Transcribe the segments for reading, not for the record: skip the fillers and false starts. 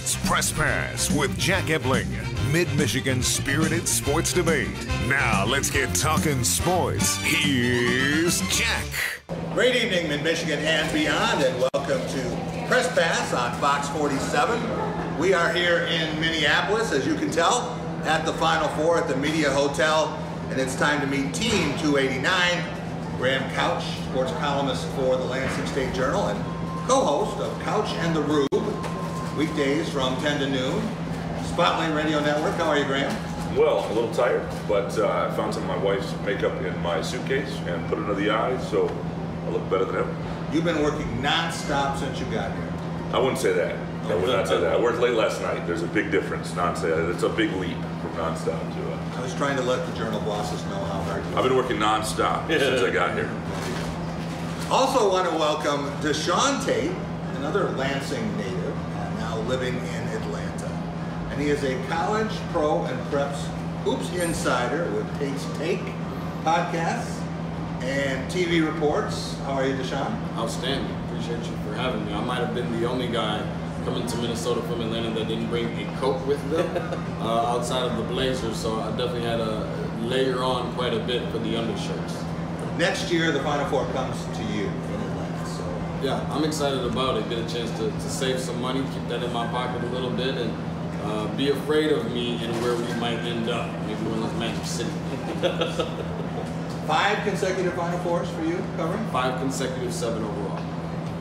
It's Press Pass with Jack Ebling, Mid-Michigan's spirited sports debate. Now let's get talking sports. Here's Jack. Great evening, Mid-Michigan and beyond, and welcome to Press Pass on Fox 47. We are here in Minneapolis, as you can tell, at the Final Four at the Media Hotel, and it's time to meet Team 289. Graham Couch, sports columnist for the Lansing State Journal and co-host of Couch and the Rube, weekdays from 10 to noon. Spotlight Radio Network. How are you, Graham? Well, I'm a little tired, but I found some of my wife's makeup in my suitcase and put it under the eyes, so I look better than ever. You've been working non-stop since you got here. I wouldn't say that. I would not say that. I worked late last night. There's a big difference. It's a big leap from non-stop to I was trying to let the Journal bosses know how hard you are. I've been working non-stop since I got here. Also want to welcome Deshaun Tate, another Lansing native, now living in Atlanta. And he is a college, pro, and preps hoops insider with Tate's Take podcasts and TV reports. How are you, Deshaun? Outstanding. Appreciate you for having me. I might have been the only guy coming to Minnesota from Atlanta that didn't bring a coat with them outside of the Blazers, so I definitely had to layer on quite a bit for the undershirts. Next year, the Final Four comes to you in Atlanta, so. Yeah, I'm excited about it. Get a chance to save some money, keep that in my pocket a little bit, and be afraid of me and where we might end up. Maybe one of Magic City. 5 consecutive Final Fours for you covering? 5 consecutive, 7 overall.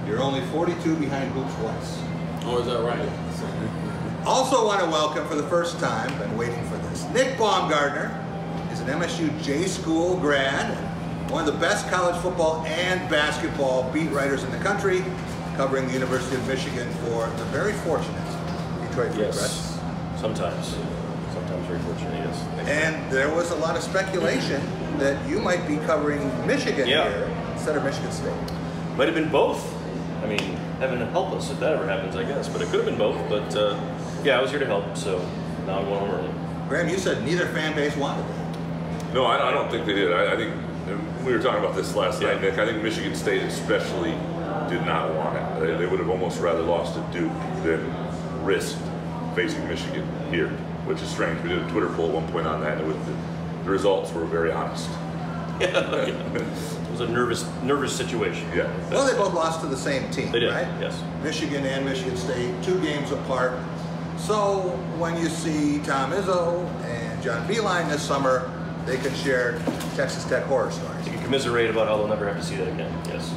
You're only 42 behind Hoops Weiss. Oh, is that right? Also want to welcome for the first time, been waiting for this, Nick Baumgartner is an MSU J School grad, one of the best college football and basketball beat writers in the country, covering the University of Michigan for the very fortunate Detroit Free Press. Sometimes very fortunate, yes. And there was a lot of speculation that you might be covering Michigan here instead of Michigan State. Might have been both. I mean, heaven help us if that ever happens, I guess. But it could have been both. But yeah, I was here to help, so now I'm going home early. Graham, you said neither fan base wanted that. No, I don't think they did. I think we were talking about this last night, Nick. I think Michigan State especially did not want it. They would have almost rather lost to Duke than risked facing Michigan here, which is strange. We did a Twitter poll at one point on that, and the results were very honest. It was a nervous situation. Yeah. Well, they both lost to the same team, they did, right? Yes. Michigan and Michigan State, 2 games apart. So when you see Tom Izzo and John Beilein this summer, they can share Texas Tech horror stories. You can commiserate about how they'll never have to see that again. Yes,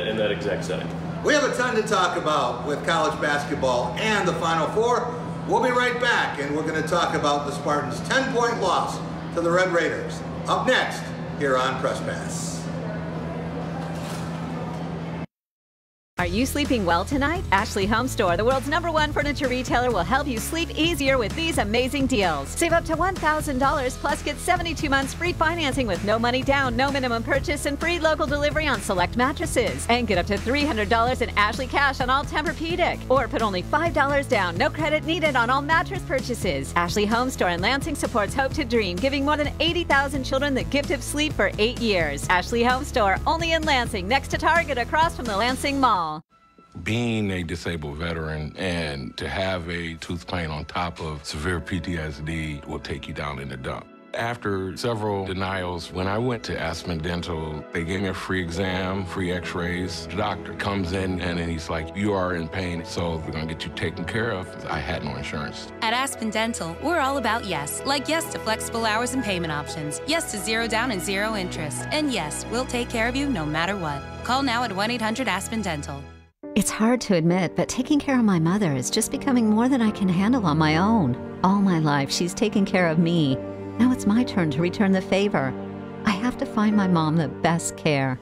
in that exact setting. We have a ton to talk about with college basketball and the Final Four. We'll be right back, and we're going to talk about the Spartans' 10-point loss to the Red Raiders. Up next, here on Press Pass. Are you sleeping well tonight? Ashley Home Store, the world's #1 furniture retailer, will help you sleep easier with these amazing deals. Save up to $1,000 plus get 72 months free financing with no money down, no minimum purchase, and free local delivery on select mattresses. And get up to $300 in Ashley cash on all Tempur-Pedic. Or put only $5 down, no credit needed on all mattress purchases. Ashley Home Store in Lansing supports Hope to Dream, giving more than 80,000 children the gift of sleep for 8 years. Ashley Home Store, only in Lansing, next to Target, across from the Lansing Mall. Being a disabled veteran and to have a tooth pain on top of severe PTSD will take you down in the dump. After several denials, when I went to Aspen Dental, they gave me a free exam, free x-rays. The doctor comes in and he's like, you are in pain, so we're gonna get you taken care of. I had no insurance. At Aspen Dental, we're all about yes. Like yes to flexible hours and payment options. Yes to 0 down and 0 interest. And yes, we'll take care of you no matter what. Call now at 1-800-ASPEN-DENTAL. It's hard to admit, but taking care of my mother is just becoming more than I can handle on my own. All my life, she's taken care of me. Now it's my turn to return the favor. I have to find my mom the best care.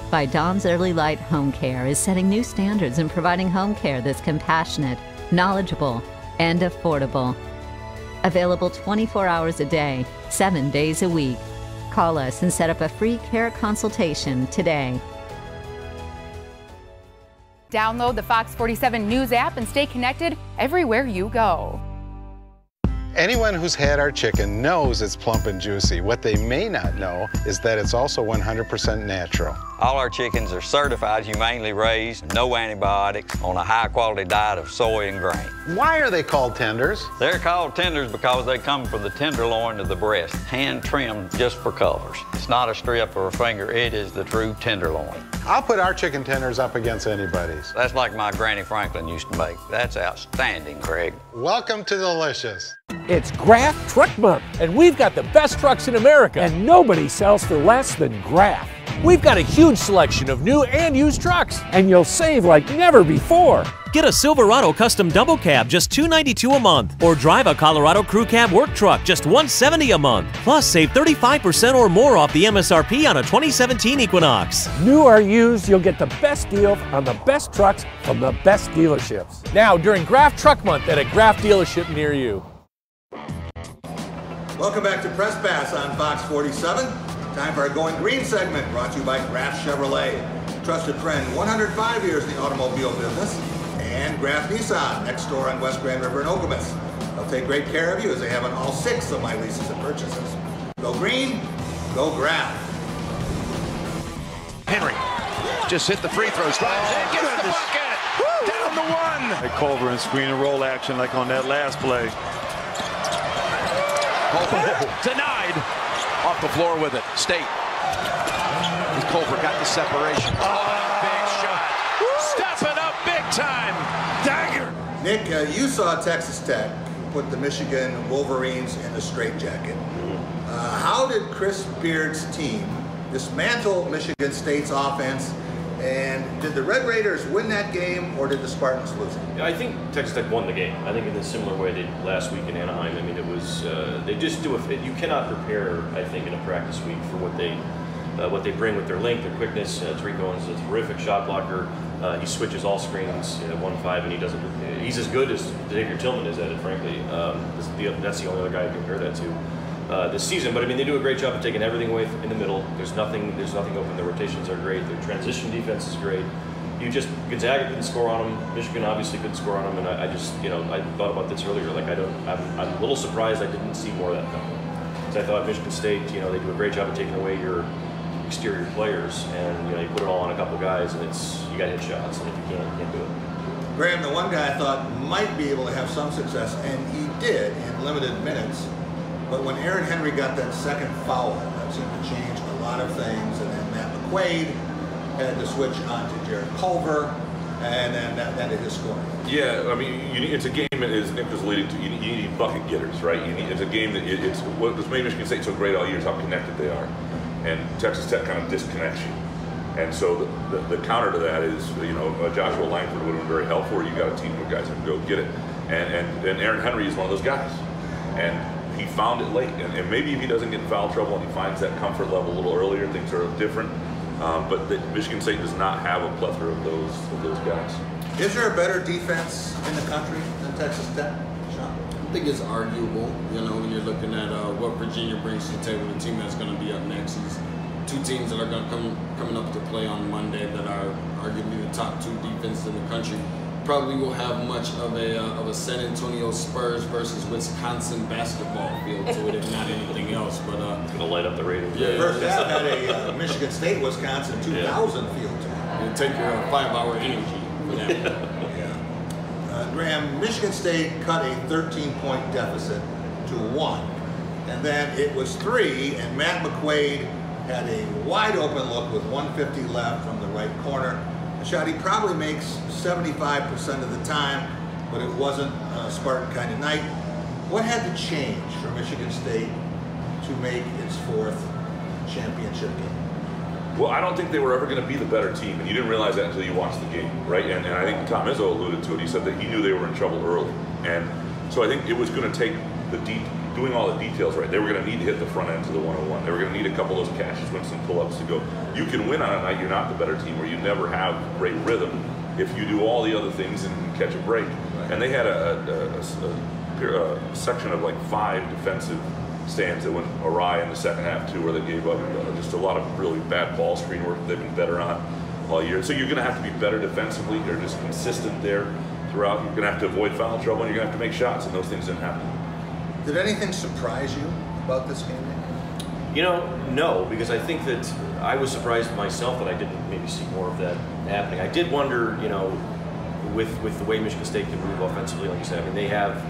By Dawn's Early Light Home Care is setting new standards in providing home care that's compassionate, knowledgeable, and affordable. Available 24 hours a day, 7 days a week. Call us and set up a free care consultation today. Download the Fox 47 News app and stay connected everywhere you go. Anyone who's had our chicken knows it's plump and juicy. What they may not know is that it's also 100% natural. All our chickens are certified, humanely raised, no antibiotics, on a high-quality diet of soy and grain. Why are they called tenders? They're called tenders because they come from the tenderloin of the breast, hand-trimmed just for colors. It's not a strip or a finger, it is the true tenderloin. I'll put our chicken tenders up against anybody's. That's like my Granny Franklin used to make. That's outstanding, Craig. Welcome to Delicious. It's Graff Truck Month, and we've got the best trucks in America, and nobody sells for less than Graff. We've got a huge selection of new and used trucks, and you'll save like never before. Get a Silverado custom double cab, just $292 a month, or drive a Colorado Crew Cab work truck, just $170 a month. Plus, save 35% or more off the MSRP on a 2017 Equinox. New or used, you'll get the best deal on the best trucks from the best dealerships. Now, during Graff Truck Month at a Graff dealership near you. Welcome back to Press Pass on Fox 47. Time for our Going Green segment, brought to you by Graff Chevrolet. Trusted friend, 105 years in the automobile business. And Graff Nissan, next door on West Grand River in Okemos. They'll take great care of you as they have on all 6 of my leases and purchases. Go green, go Graff. Henry just hit the free throw, drives in, gets the bucket, down the one. They Culver and screen and roll action like on that last play. Denied. Off the floor with it. State. Culver got the separation. Big shot. Step it up big time. Dagger. Nick, you saw Texas Tech put the Michigan Wolverines in a straitjacket. How did Chris Beard's team dismantle Michigan State's offense? And did the Red Raiders win that game, or did the Spartans lose it? Yeah, I think Texas Tech won the game. I think in a similar way they did last week in Anaheim. I mean, it was they just do it. You cannot prepare, I think, in a practice week for what they bring with their length, their quickness. Tariq Owens is a terrific shot blocker. He switches all screens 1-5, and he doesn't. He's as good as Xavier Tillman is at it. Frankly, that's the only other guy I can compare that to. This season, but I mean they do a great job of taking everything away in the middle. There's nothing open. The rotations are great. Their transition defense is great. Gonzaga couldn't score on them. Michigan obviously couldn't score on them, and I just I thought about this earlier. Like I'm a little surprised I didn't see more of that coming. Because I thought Michigan State, they do a great job of taking away your exterior players, and you put it all on a couple guys, and you got to hit shots, and if you can't do it. Graham, the one guy I thought might be able to have some success, and he did in limited minutes. But when Aaron Henry got that second foul, that seemed to change a lot of things. And then Matt McQuaid had to switch on to Jared Culver, and then that ended his scoring. Yeah, I mean, it's a game, as Nick was leading to, you need bucket getters, right? It's a game that it's what has made Michigan State so great all year is how connected they are. And Texas Tech kind of disconnects you. And so the counter to that is, Joshua Langford would have been very helpful, or you got a team of guys that can go get it. And Aaron Henry is one of those guys. And he found it late, and maybe if he doesn't get in foul trouble and he finds that comfort level a little earlier, things are different. But Michigan State does not have a plethora of those guys. Is there a better defense in the country than Texas Tech? Sean? I think it's arguable. When you're looking at what Virginia brings to the table, the team that's going to be up next is 2 teams that are going to coming up to play on Monday that are arguably the top 2 defenses in the country. Probably will have much of a San Antonio Spurs versus Wisconsin basketball feel to it, if not anything else. But it's gonna light up the Raiders. Yeah, first half had a Michigan State Wisconsin 2000 feel to it. It'll take your 5-hour energy for that. Yeah. Graham, Michigan State cut a 13-point deficit to 1, and then it was 3, and Matt McQuaid had a wide open look with 1:50 left from the right corner. A shot he probably makes 75% of the time, but it wasn't a Spartan kind of night. What had to change for Michigan State to make its 4th championship game? Well, I don't think they were ever going to be the better team, and you didn't realize that until you watched the game, right? And I think Tom Izzo alluded to it. He said that he knew they were in trouble early, and so I think it was going to take doing all the details right. They were going to need to hit the front end to the 101. They were going to need a couple of those Cassius Winston pull-ups to go. You can win on a night you're not the better team, or you never have great rhythm if you do all the other things and catch a break. Right. And they had a section of like 5 defensive stands that went awry in the second half too, where they gave up just a lot of really bad ball screen work that they've been better on all year. So you're going to have to be better defensively. You're just consistent there throughout. You're going to have to avoid foul trouble, and you're going to have to make shots, and those things didn't happen. Did anything surprise you about this game? You know, no, because I think that I was surprised myself that I didn't maybe see more of that happening. I did wonder, you know, with the way Michigan State can move offensively, like you said. I mean, they have,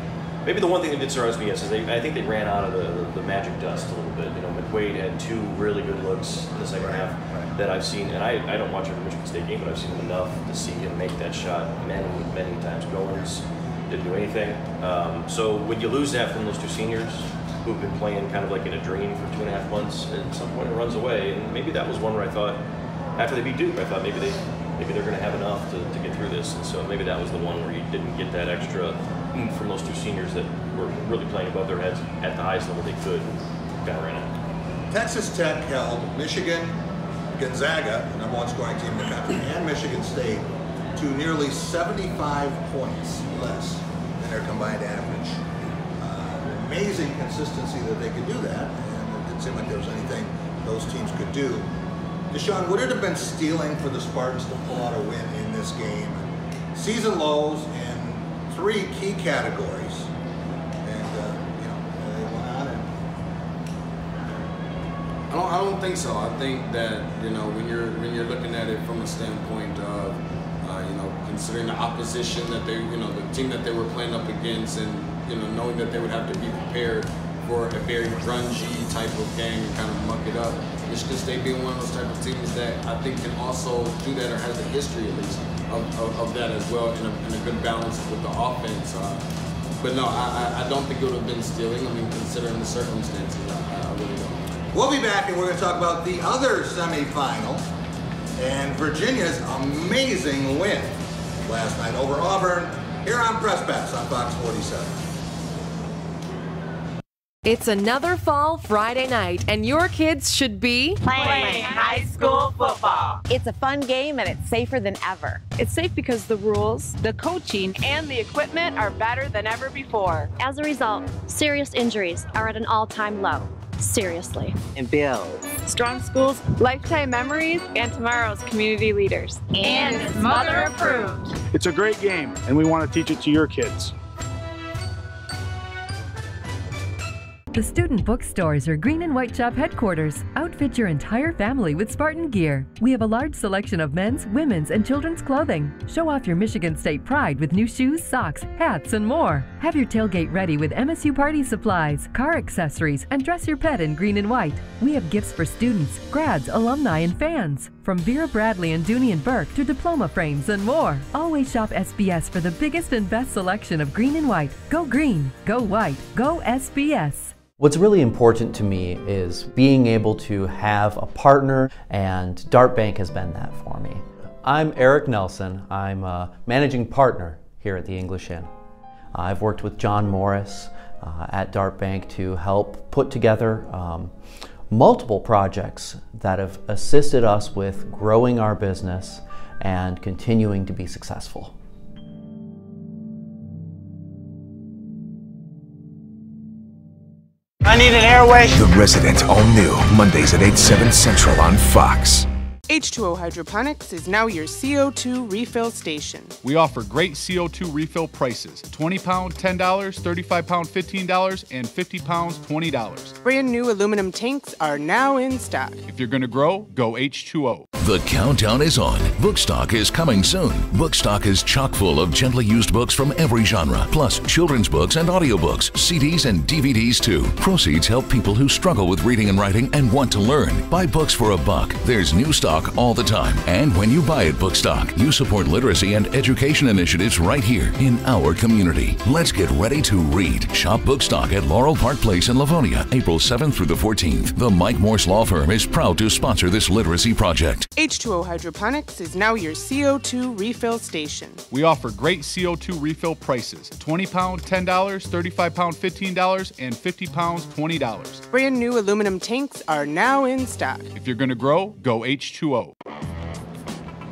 maybe the one thing that did surprise me is I think they ran out of the magic dust a little bit. You know, McQuaid had 2 really good looks in the second half that I've seen, and I don't watch every Michigan State game, but I've seen him enough to see him make that shot many times. Goins didn't do anything. So when you lose that from those 2 seniors who've been playing kind of like in a dream for 2.5 months, at some point it runs away, and maybe that was one where I thought, after they beat Duke, I thought maybe they're going to have enough to get through this, and so maybe that was the one where you didn't get that extra from those 2 seniors that were really playing above their heads at the highest level they could, kind of ran out. Texas Tech held Michigan, Gonzaga, the #1 scoring team in the country, and Michigan State to nearly 75 points less than their combined average. Amazing consistency that they could do that, and it didn't seem like there was anything those teams could do. Deshaun, would it have been stealing for the Spartans to pull out a win in this game? Season lows in 3 key categories, and you know, they went on and. I don't think so. I think that, you know, when you're looking at it from a standpoint of you know, considering the opposition that they, you know, the team that they were playing up against, and you know, knowing that they would have to be prepared for a very grungy type of game and kind of muck it up. Michigan State being one of those type of teams that I think can also do that, or has a history at least of that as well, in a good balance with the offense. But no, I don't think it would have been stealing. I mean, considering the circumstances, I really don't. We'll be back and we're going to talk about the other semifinal and Virginia's amazing win last night over Auburn here on Press Pass on Fox 47. It's another fall Friday night, and your kids should be playing high school football. It's a fun game, and it's safer than ever. It's safe because the rules, the coaching, and the equipment are better than ever before. As a result, serious injuries are at an all-time low. Seriously. And build strong schools, lifetime memories, and tomorrow's community leaders. And it's mother approved. It's a great game, and we want to teach it to your kids. The Student Bookstores are Green and White Shop headquarters. Outfit your entire family with Spartan gear. We have a large selection of men's, women's, and children's clothing. Show off your Michigan State pride with new shoes, socks, hats, and more. Have your tailgate ready with MSU party supplies, car accessories, and dress your pet in green and white. We have gifts for students, grads, alumni, and fans. From Vera Bradley and Dooney and Burke to diploma frames and more. Always shop SBS for the biggest and best selection of green and white. Go green, go white, go SBS. What's really important to me is being able to have a partner, and Dart Bank has been that for me. I'm Eric Nelson. I'm a managing partner here at the English Inn. I've worked with John Morris at Dart Bank to help put together multiple projects that have assisted us with growing our business and continuing to be successful. I need an airway. The Resident, all new, Mondays at 8, 7 Central on Fox. H2O Hydroponics is now your CO2 refill station. We offer great CO2 refill prices. 20 pound, $10, 35 pound, $15, and 50 pounds, $20. Brand new aluminum tanks are now in stock. If you're gonna grow, go H2O. The countdown is on. Bookstock is coming soon. Bookstock is chock full of gently used books from every genre, plus children's books and audiobooks, CDs and DVDs too. Proceeds help people who struggle with reading and writing and want to learn. Buy books for $1. There's new stock all the time. And when you buy at Bookstock, you support literacy and education initiatives right here in our community. Let's get ready to read. Shop Bookstock at Laurel Park Place in Livonia, April 7th through the 14th. The Mike Morse Law Firm is proud to sponsor this literacy project. H2O Hydroponics is now your CO2 refill station. We offer great CO2 refill prices. 20 pound, $10, 35 pound, $15, and 50 pounds, $20. Brand new aluminum tanks are now in stock. If you're gonna grow, go H2O.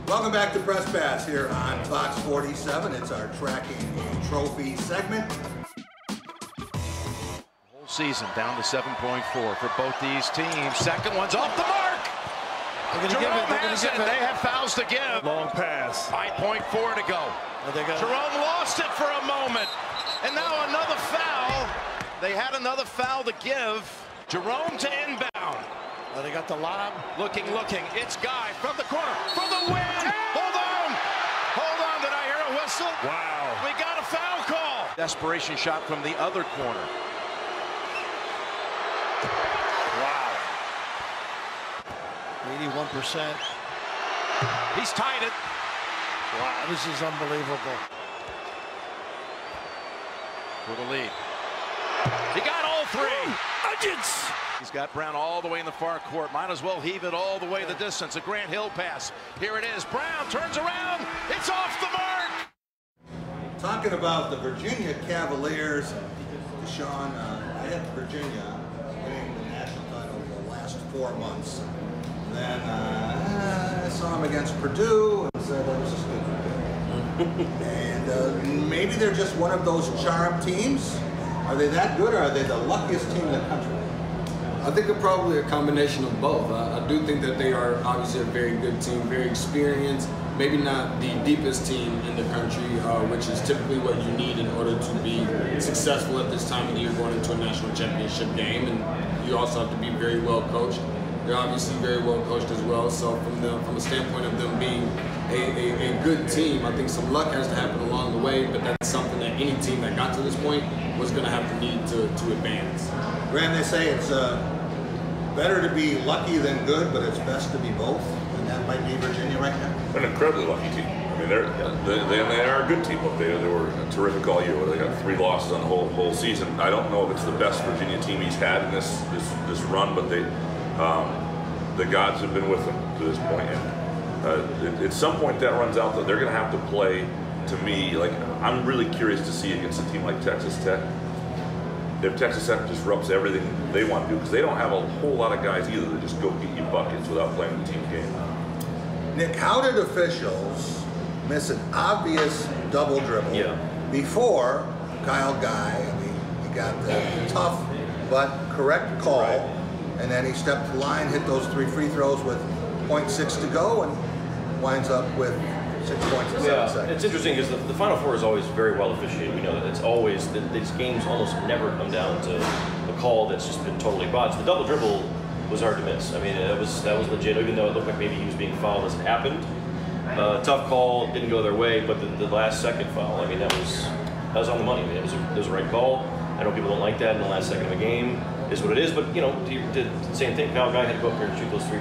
Welcome back to Press Pass here on Fox 47. It's our tracking a trophy segment. Whole season down to 7.4 for both these teams. Second one's off the mark. Jerome has it. They have fouls to give. Long pass. 5.4 to go. Jerome lost it for a moment. And now another foul They had another foul to give. Jerome to inbound. They got the lob. Looking. It's Guy from the corner for the win. Hold on. Did I hear a whistle? Wow. We got a foul call. Desperation shot from the other corner. Wow. 81%. He's tied it. Wow, this is unbelievable. For the lead. He got all three. Urgence. He's got Brown all the way in the far court. Might as well heave it all the way the distance. A Grant Hill pass. Here it is. Brown turns around. It's off the mark. Talking about the Virginia Cavaliers, Deshaun, I had Virginia winning the national title the last 4 months. And then I saw them against Purdue and said that was a stupid game. And maybe they're just one of those charm teams. Are they that good, or are they the luckiest team in the country? I think they're probably a combination of both. I do think that they are obviously a very good team, very experienced, maybe not the deepest team in the country, which is typically what you need in order to be successful at this time of the year going into a national championship game. And you also have to be very well coached. They're obviously very well coached as well. So from a standpoint of them being a good team, I think some luck has to happen along the way, but that's something that any team that got to this point was going to have to need to advance. Graham, they say it's better to be lucky than good, but it's best to be both, and that might be Virginia right now. They're an incredibly lucky team. I mean, they are a good team. They were terrific all year. They got 3 losses on the whole season. I don't know if it's the best Virginia team he's had in this run, but the gods have been with them to this point. And at some point that runs out, though, they're going to have to play. To me, like, I'm really curious to see against a team like Texas Tech if Texas Tech disrupts everything they want to do, because they don't have a whole lot of guys either that just go get you buckets without playing the team game. Nick, how did officials miss an obvious double dribble before Kyle Guy? I mean, he got the tough but correct call, and then he stepped to the line, hit those 3 free throws with 0.6 to go, and winds up with 6 points in 7 seconds. It's interesting because the Final Four is always very well officiated. We know that it's always, these games almost never come down to a call that's just been totally botched. The double dribble was hard to miss. I mean, that was legit, even though it looked like maybe he was being fouled as it happened. Tough call, didn't go their way, but the last second foul, I mean, that was on the money. I mean, it was a right call. I know people don't like that in the last second of a game. Is what it is, but you know, he did the same thing. Kyle Guy had to go up here and shoot those three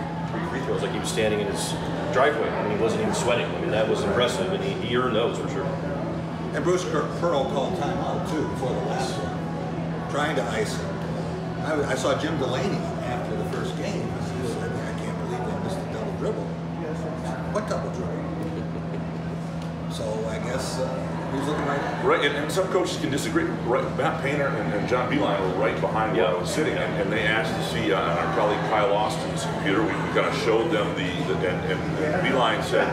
free throws like he was standing in his driveway. I mean, he wasn't even sweating. I mean, that was impressive, and he earned those for sure. And Bruce Pearl called timeout too before the last one, trying to ice him. I saw Jim Delaney after the first game. He said, I can't believe they missed a double dribble. What double dribble? So I guess he was looking right at it. Right, and some coaches can disagree. Right, Matt Painter and John Beeline were right behind where I was sitting, and they asked to see on our colleague Kyle Austin's computer. We kind of showed them and Beeline said,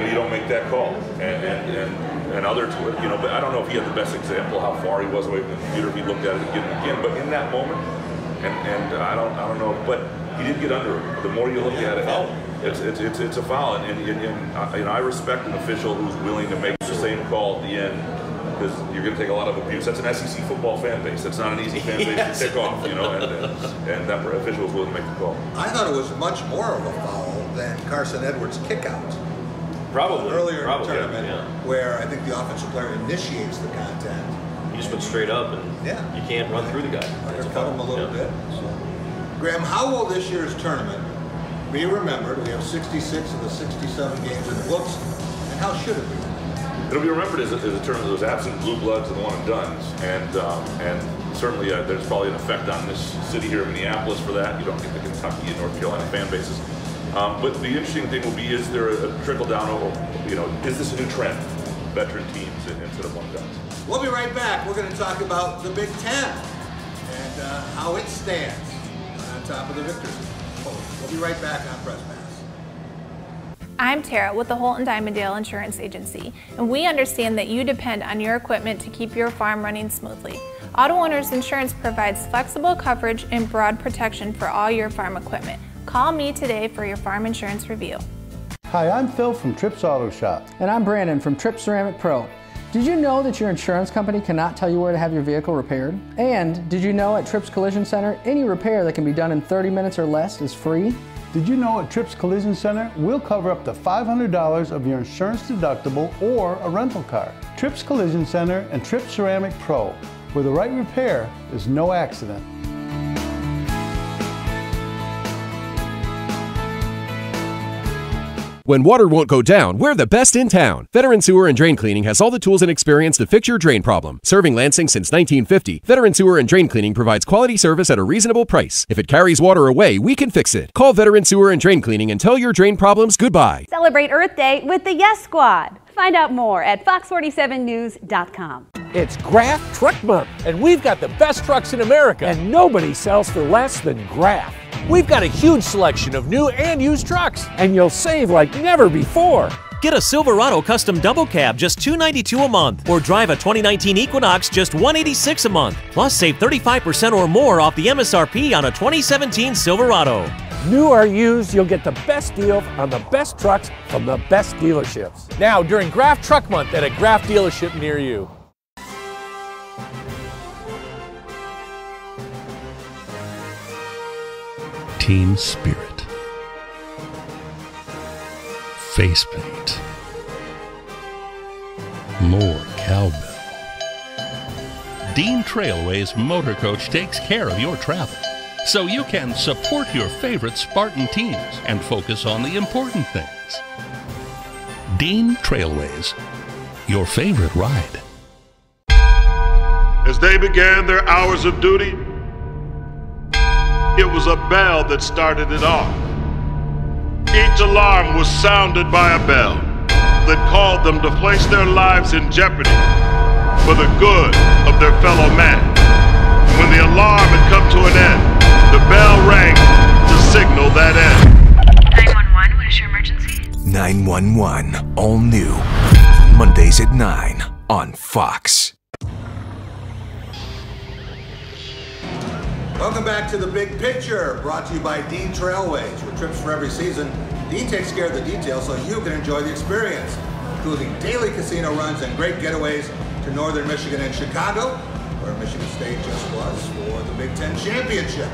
you don't make that call, and others, but I don't know if he had the best example how far he was away from the computer. If he looked at it again and again, but in that moment, and I don't know, but he did get under it. The more you look at it, it's a foul, and I respect an official who's willing to make the same call at the end, because you're going to take a lot of abuse. That's an SEC football fan base. That's not an easy fan base to tick off, and that official was willing to make the call. I thought it was much more of a foul than Carson Edwards' kickout. Probably. Earlier in the tournament, where I think the offensive player initiates the contact. He just went straight up, and you can't run through the guy. Cut him a little bit. So. Graham, how will this year's tournament be remembered? We have 66 of the 67 games in the books, and how should it be? It'll be remembered as a tournament of those absolute blue bloods and one and dones, and certainly there's probably an effect on this city here in Minneapolis for that. You don't get the Kentucky and North Carolina fan bases. But the interesting thing will be, is there a trickle down over, is this a new trend? Veteran teams instead of one and dones. We'll be right back. We're going to talk about the Big Ten and how it stands on top of the victors. We'll be right back on Press Pass. I'm Tara with the Holt & Diamondale Insurance Agency, and we understand that you depend on your equipment to keep your farm running smoothly. Auto Owners Insurance provides flexible coverage and broad protection for all your farm equipment. Call me today for your farm insurance review. Hi, I'm Phil from Trips Auto Shop. And I'm Brandon from Tripp Ceramic Pro. Did you know that your insurance company cannot tell you where to have your vehicle repaired? And did you know at Tripp's Collision Center, any repair that can be done in 30 minutes or less is free? Did you know at Tripp's Collision Center, we'll cover up to $500 of your insurance deductible or a rental car? Tripp's Collision Center and Tripp Ceramic Pro, where the right repair is no accident. When water won't go down, we're the best in town. Veteran Sewer and Drain Cleaning has all the tools and experience to fix your drain problem. Serving Lansing since 1950, Veteran Sewer and Drain Cleaning provides quality service at a reasonable price. If it carries water away, we can fix it. Call Veteran Sewer and Drain Cleaning and tell your drain problems goodbye. Celebrate Earth Day with the Yes Squad. Find out more at fox47news.com. It's Graf Truck Month, and we've got the best trucks in America, and nobody sells for less than Graf. We've got a huge selection of new and used trucks, and you'll save like never before. Get a Silverado custom double cab just $292 a month, or drive a 2019 Equinox just $186 a month. Plus save 35% or more off the MSRP on a 2017 Silverado. New or used, you'll get the best deal on the best trucks from the best dealerships. Now during Graf Truck Month at a Graf dealership near you. Team spirit, face paint, more cowbell. Dean Trailway's Motor Coach takes care of your travel, so you can support your favorite Spartan teams and focus on the important things. Dean Trailways, your favorite ride. As they began their hours of duty, it was a bell that started it off. Each alarm was sounded by a bell that called them to place their lives in jeopardy for the good of their fellow man. When the alarm had come to an end, the bell rang to signal that end. 911, what is your emergency? 911, all new. Mondays at 9 on Fox. Welcome back to The Big Picture, brought to you by Dean Trailways. With trips for every season, Dean takes care of the details so you can enjoy the experience, including daily casino runs and great getaways to northern Michigan and Chicago, where Michigan State just was for the Big Ten Championship.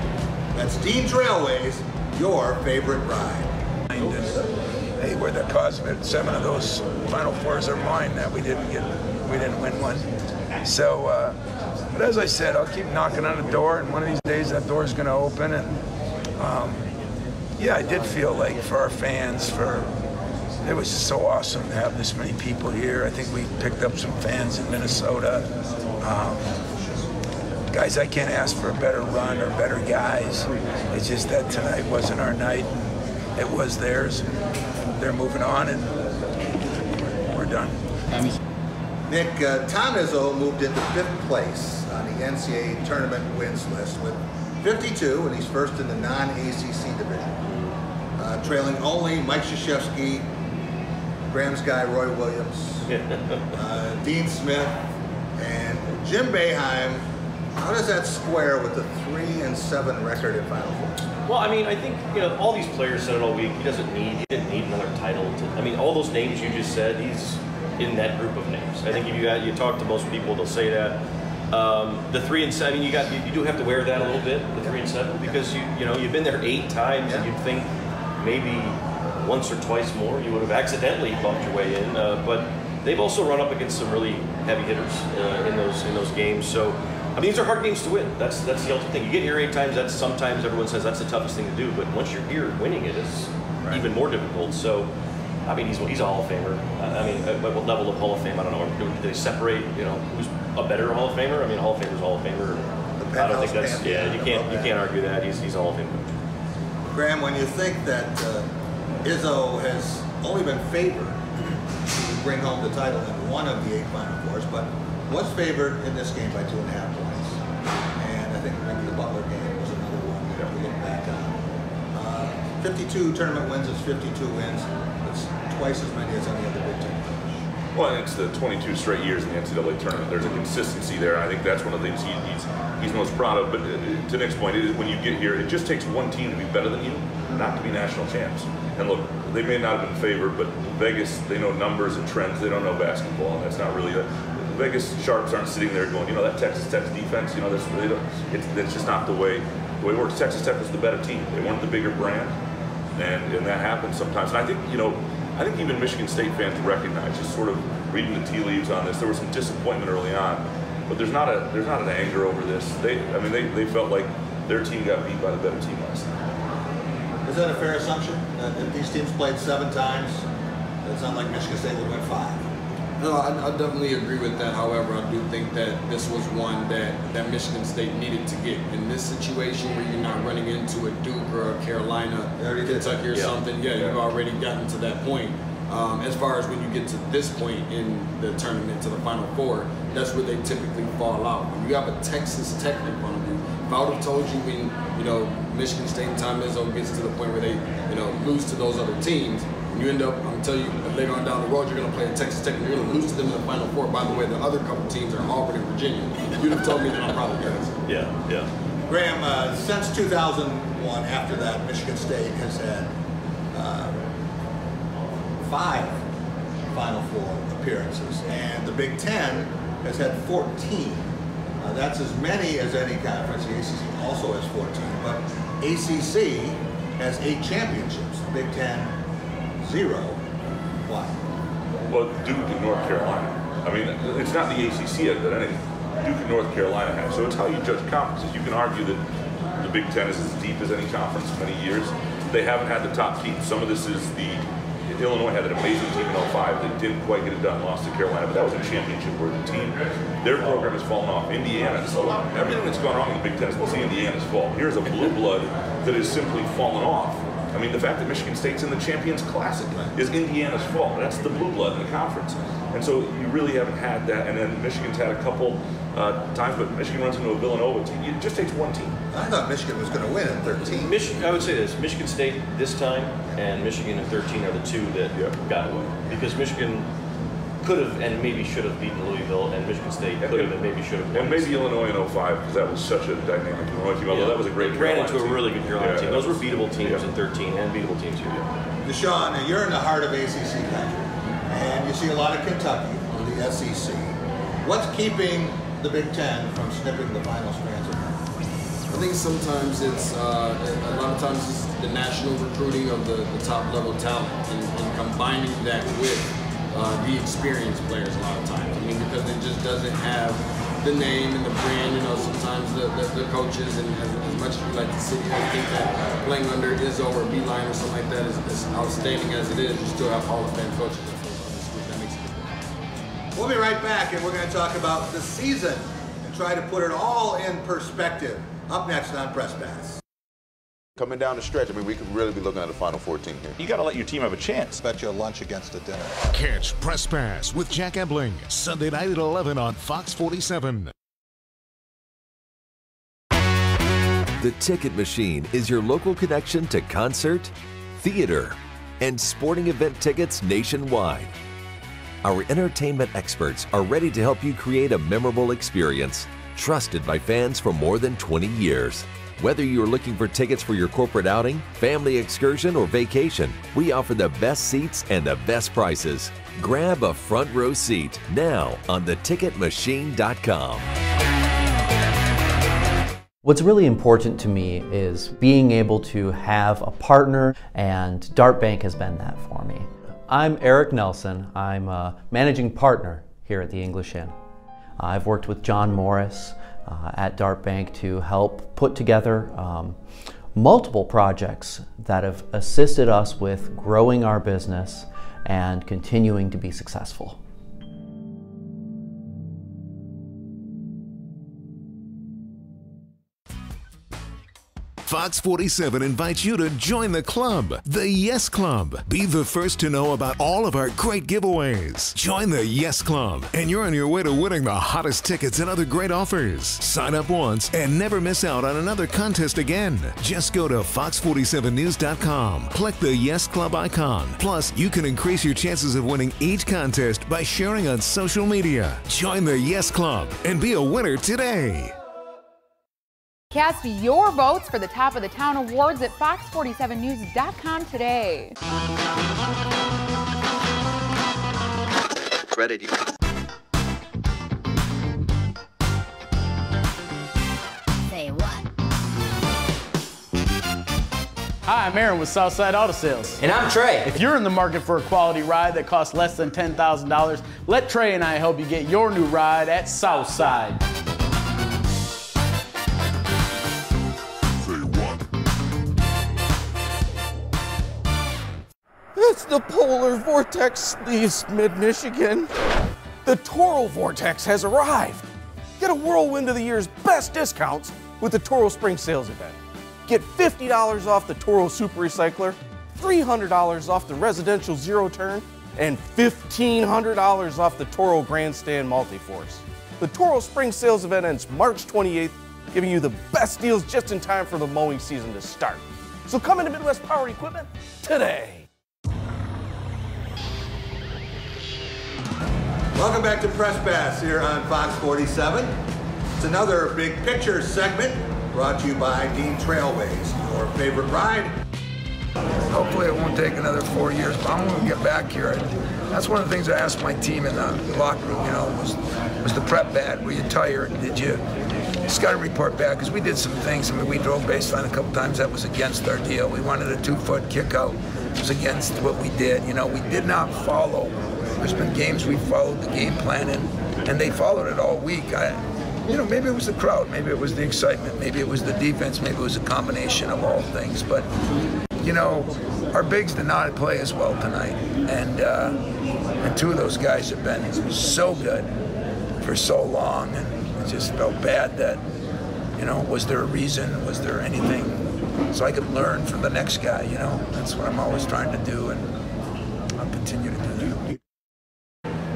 That's Dean Trailways, your favorite ride. Hey, we're the cause of it. 7 of those Final Fours are mine that we didn't win one. So, but as I said, I'll keep knocking on the door, and one of these days that door is going to open. And yeah, I did feel like for our fans, it was so awesome to have this many people here. I think we picked up some fans in Minnesota. Guys, I can't ask for a better run or better guys. It's just that tonight wasn't our night. It was theirs. They're moving on, and we're done. Nick, Tom Izzo moved into 5th place on the NCAA tournament wins list with 52, and he's first in the non-ACC division. Trailing only Mike Krzyzewski, Graham's guy Roy Williams, Dean Smith, and Jim Boeheim. How does that square with the 3-7 record at Final Four? Well, I mean, I think, all these players said it all week. He didn't need another title. All those names you just said, he's in that group of names. I think if you talk to most people, they'll say that. The 3-7, you do have to wear that a little bit, the 3-7, because you've been there 8 times, and you'd think maybe once or twice more you would have accidentally bumped your way in. But they've also run up against some really heavy hitters in those games. So these are hard games to win. That's the ultimate thing. You get here 8 times. That's sometimes everyone says that's the toughest thing to do. But once you're here, winning it is even more difficult. So. He's a Hall of Famer. At what level of Hall of Fame? I don't know. Do they separate? Who's a better Hall of Famer? A Hall of Famer's a Hall of Famer. I don't think that's. Yeah, you can't argue that. He's a Hall of Famer. Graham, when you think that Izzo has only been favored to bring home the title in one of the 8 Final Fours, but was favored in this game by 2.5 points, and I think maybe the Butler game was another one that we look back on. 52 tournament wins is 52 wins. It's twice as many as any other Big Ten. Well, and it's the 22 straight years in the NCAA tournament. There's a consistency there. I think that's one of the things he's most proud of. But to Nick's point, when you get here, it just takes one team to be better than you, not to be national champs. And look, they may not have been favored, but Vegas, they know numbers and trends. They don't know basketball, and that's not really Vegas sharps aren't sitting there going, that Texas Tech defense, it's just not the way it works. Texas Tech was the better team. They wanted the bigger brand, and that happens sometimes. And I think, I think even Michigan State fans recognize, just sort of reading the tea leaves on this, there was some disappointment early on, but there's not an anger over this. They felt like their team got beat by the better team last night. Is that a fair assumption? That if these teams played 7 times, it's not like Michigan State would win 5? No, I definitely agree with that. However, I do think that this was one that Michigan State needed to get. In this situation where you're not running into a Duke or a Carolina, Kentucky or something, you've already gotten to that point. As far as when you get to this point in the tournament, to the Final Four, that's where they typically fall out. When you have a Texas Tech in front of you, if I would have told you when, Michigan State and Tom Izzo gets to the point where they, lose to those other teams, you end up, I'm going to tell you, later on down the road, you're going to play at Texas Tech and you're going to lose to them in the Final Four. By the way, the other couple teams are Auburn and Virginia. If you'd have told me, then I probably guess. Yeah. Graham, since 2001, after that, Michigan State has had 5 Final Four appearances, and the Big Ten has had 14. That's as many as any conference. The ACC also has 14, but ACC has 8 championships. The Big Ten, 0. Why? Well, Duke and North Carolina. I mean, it's not the ACC that anything. Duke and North Carolina have. So it's how you judge conferences. You can argue that the Big Ten is as deep as any conference in many years. They haven't had the top teams. Some of this is Illinois had an amazing team in 05 that didn't quite get it done, lost to Carolina, but that was a championship where the team, their program has fallen off. Indiana, everything that's gone wrong in the Big Ten is mostly Indiana's fault. Here's a blue blood that has simply fallen off. I mean, the fact that Michigan State's in the Champions Classic is Indiana's fault. That's the blue blood in the conference. And so you really haven't had that. And then Michigan's had a couple times, but Michigan runs into a Villanova team. It just takes one team. I thought Michigan was going to win in 13. I would say this: Michigan State this time and Michigan in 13 are the two that got away. Because Michigan could have and maybe should have beaten Louisville, and Michigan State could have and maybe should have. And maybe Illinois in 05, because that was such a dynamic Illinois team. Although that was a great ran into a really good Carolina team. Those were beatable teams in 13 and beatable teams here. Deshaun, you're in the heart of ACC country, and you see a lot of Kentucky, or the SEC. What's keeping the Big Ten from snipping the final strands of that? I think sometimes it's, a lot of times it's the national recruiting of the top level talent and combining that with the experienced players a lot of times. I mean, because it just doesn't have the name and the brand, sometimes the coaches, and as much as we like to sit here and think that playing under Izzo or Beeline or something like that is as outstanding as it is, you still have Hall of Fame coaches that makes it different. We'll be right back, and we're going to talk about the season and try to put it all in perspective. Up next on Press Pass. Coming down the stretch, I mean, we could really be looking at a Final 14 here. You got to let your team have a chance. Bet you a lunch against a dinner. Catch Press Pass with Jack Ebling, Sunday night at 11 on Fox 47. The Ticket Machine is your local connection to concert, theater, and sporting event tickets nationwide. Our entertainment experts are ready to help you create a memorable experience, trusted by fans for more than 20 years. Whether you're looking for tickets for your corporate outing, family excursion, or vacation, we offer the best seats and the best prices. Grab a front row seat now on theticketmachine.com. What's really important to me is being able to have a partner, and Dart Bank has been that for me. I'm Eric Nelson. I'm a managing partner here at the English Inn. I've worked with John Morris at Dart Bank to help put together multiple projects that have assisted us with growing our business and continuing to be successful. Fox 47 invites you to join the club, the Yes Club. Be the first to know about all of our great giveaways. Join the Yes Club, and you're on your way to winning the hottest tickets and other great offers. Sign up once and never miss out on another contest again. Just go to fox47news.com, click the Yes Club icon. Plus, you can increase your chances of winning each contest by sharing on social media. Join the Yes Club and be a winner today. Cast your votes for the Top of the Town Awards at fox47news.com today. Credit you. Say what? Hi, I'm Aaron with Southside Auto Sales. And I'm Trey. If you're in the market for a quality ride that costs less than $10,000, let Trey and I help you get your new ride at Southside. It's the polar vortex leaves mid-Michigan. The Toro Vortex has arrived. Get a whirlwind of the year's best discounts with the Toro Spring Sales Event. Get $50 off the Toro Super Recycler, $300 off the Residential Zero Turn, and $1,500 off the Toro Grandstand Multi-Force. The Toro Spring Sales Event ends March 28th, giving you the best deals just in time for the mowing season to start. So come into Midwest Power Equipment today. Welcome back to Press Pass here on Fox 47. It's another big picture segment brought to you by Dean Trailways, your favorite ride. Hopefully it won't take another 4 years, but I'm going to get back here. That's one of the things I asked my team in the locker room, you know, was the prep bad? Were you tired? Did you just got to report back? Because we did some things. I mean, we drove baseline a couple times. That was against our deal. We wanted a 2-foot kick out. It was against what we did. You know, we did not follow. There's been games we followed the game plan in, and they followed it all week. You know, maybe it was the crowd, maybe it was the excitement, maybe it was the defense, maybe it was a combination of all things. But, you know, our bigs did not play as well tonight. And two of those guys have been so good for so long. And it just felt bad that, you know, was there a reason? Was there anything? So I could learn from the next guy, you know. That's what I'm always trying to do, and I'll continue to do that.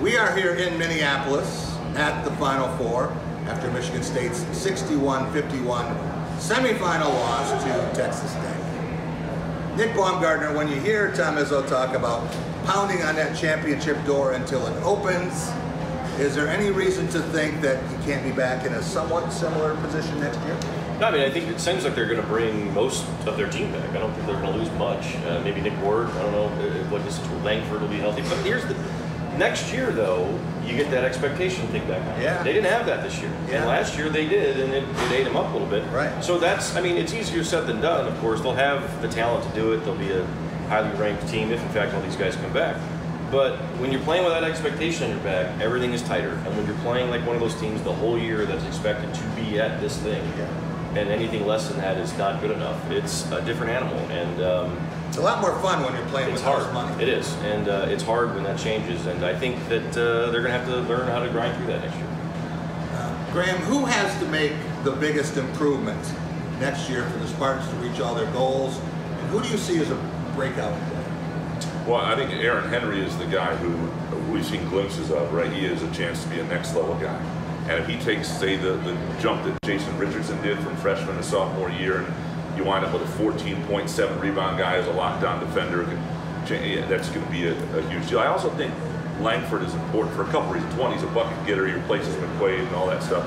We are here in Minneapolis at the Final Four after Michigan State's 61-51 semifinal loss to Texas Tech. Nick Baumgartner, when you hear Tom Izzo talk about pounding on that championship door until it opens, is there any reason to think that he can't be back in a somewhat similar position next year? No, I mean, I think it seems like they're going to bring most of their team back. I don't think they're going to lose much. Maybe Nick Ward, I don't know what this is. Langford will be healthy. But here's the... Next year, though, you get that expectation thing back on. Yeah. They didn't have that this year. Yeah. And last year they did, and it ate them up a little bit. Right. So that's, I mean, it's easier said than done, of course. They'll have the talent to do it. They'll be a highly ranked team if, in fact, all these guys come back. But when you're playing with that expectation on your back, everything is tighter. And when you're playing like one of those teams the whole year that's expected to be at this thing, and anything less than that is not good enough, it's a different animal. And it's a lot more fun when you're playing with hard money. It is, and it's hard when that changes. And I think that they're going to have to learn how to grind through that next year. Graham, who has to make the biggest improvements next year for the Spartans to reach all their goals? And who do you see as a breakout player? Well, I think Aaron Henry is the guy who we've seen glimpses of, right? He has a chance to be a next level guy. And if he takes, say, the jump that Jason Richardson did from freshman to sophomore year, and you wind up with a 14.7 rebound guy as a lockdown defender, that's going to be a huge deal. I also think Langford is important for a couple reasons. One, he's a bucket getter. He replaces McQuaid and all that stuff.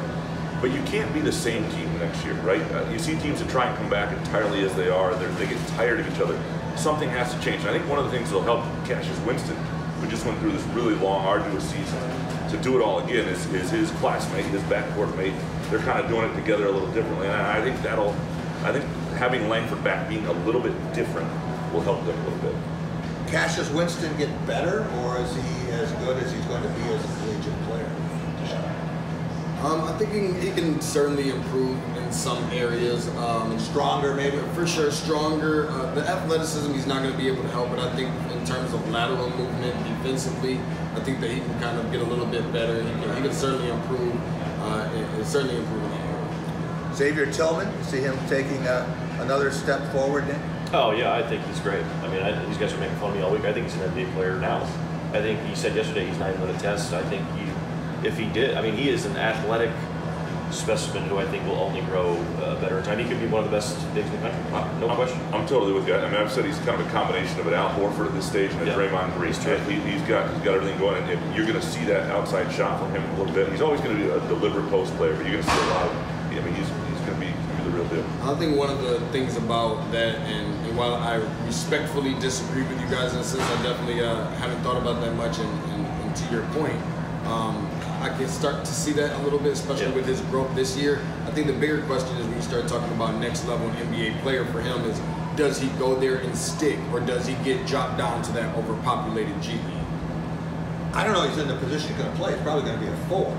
But you can't be the same team next year, right? You see teams that try and come back entirely as they are. They get tired of each other. Something has to change. And I think one of the things that will help Cassius Winston, who just went through this really long, arduous season, to do it all again is his classmate, his backcourt mate. They're kind of doing it together a little differently. And I think having Langford back being a little bit different will help them a little bit. Cassius Winston get better, or is he as good as he's going to be as a collegiate player? I think he can certainly improve in some areas. Stronger, maybe? For sure, stronger. The athleticism, he's not going to be able to help, but I think in terms of lateral movement, defensively, I think that he can kind of get a little bit better. He can certainly improve. Certainly improve in that area. Xavier Tillman, you see him taking another step forward then? Oh, yeah, I think he's great. I mean, these guys are making fun of me all week. I think he's an NBA player now. I think he said yesterday he's not even going to test. I think if he did, I mean, he is an athletic specimen who I think will only grow better in time. He could be one of the best bigs in the country, no question. I'm totally with you. I mean, I've said he's kind of a combination of an Al Horford at this stage and a Draymond Green. He's got everything going, and you're going to see that outside shot from him a little bit. He's always going to be a deliberate post player, but you're going to see a lot of. I mean, he's going to be the real with him. I think one of the things about that, and while I respectfully disagree with you guys in a sense, I definitely haven't thought about that much, and to your point, I can start to see that a little bit, especially with his growth this year. I think the bigger question is when you start talking about next level NBA player for him is, does he go there and stick, or does he get dropped down to that overpopulated G League? I don't know, he's in the position he's going to play. It's probably going to be a 4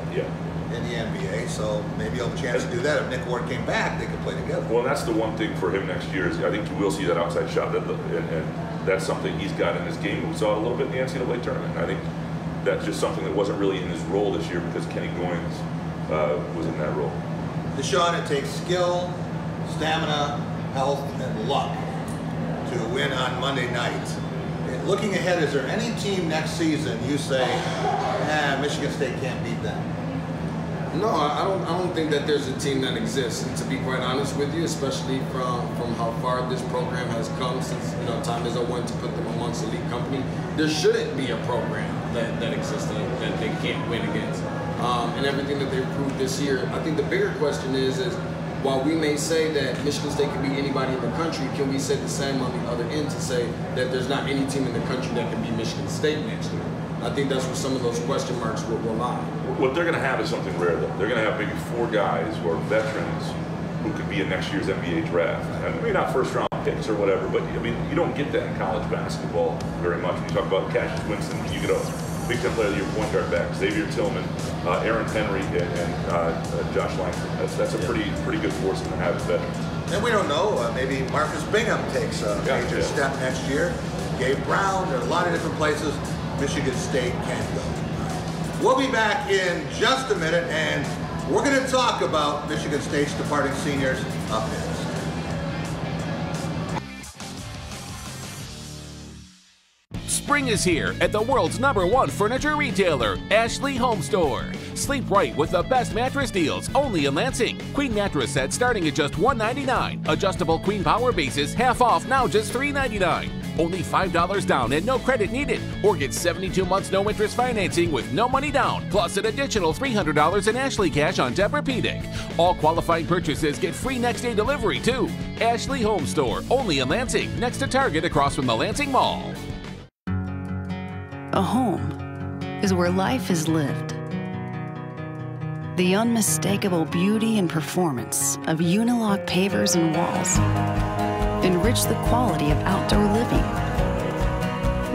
in the NBA, so maybe he'll have a chance to do that. If Nick Ward came back, they could play together. Well, that's the one thing for him next year is I think you will see that outside shot, and that's something he's got in his game. We saw it a little bit in the NCAA tournament. I think that's just something that wasn't really in his role this year because Kenny Goins was in that role. Deshaun, it takes skill, stamina, health, and luck to win on Monday night. Looking ahead, is there any team next season you say, Michigan State can't beat them? No, I don't think that there's a team that exists. And to be quite honest with you, especially from how far this program has come since time is one to put them amongst elite company, there shouldn't be a program that exists that they can't win against. And everything that they've proved this year, I think the bigger question is while we may say that Michigan State can beat anybody in the country, can we say the same on the other end to say that there's not any team in the country that can beat Michigan State next year? I think that's where some of those question marks will lie. What they're going to have is something rare, though. They're going to have maybe 4 guys who are veterans who could be in next year's NBA draft. And maybe not first-round picks or whatever, but I mean, you don't get that in college basketball very much. When you talk about Cassius Winston, you get a Big Ten Player of the Year point guard back, Xavier Tillman, Aaron Henry, and Josh Langford. That's a pretty good force to have as veterans. And we don't know. Maybe Marcus Bingham takes a major step next year. Gabe Brown. There are a lot of different places Michigan State can go. We'll be back in just a minute, and we're going to talk about Michigan State's departing seniors up next. Spring is here at the world's #1 furniture retailer, Ashley Home Store. Sleep right with the best mattress deals only in Lansing. Queen mattress set starting at just $199. Adjustable queen power bases half off now just $399. Only $5 down and no credit needed. Or get 72 months no interest financing with no money down, plus an additional $300 in Ashley cash on Tempur-Pedic. All qualifying purchases get free next day delivery too. Ashley Home Store, only in Lansing, next to Target across from the Lansing Mall. A home is where life is lived. The unmistakable beauty and performance of Unilock pavers and walls enrich the quality of outdoor living,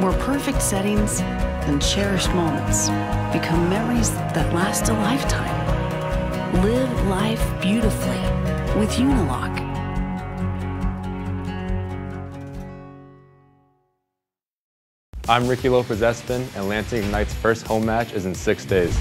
where perfect settings and cherished moments become memories that last a lifetime. Live life beautifully with Unilock. I'm Ricky Lopez-Espin, and Lansing Ignite's first home match is in 6 days.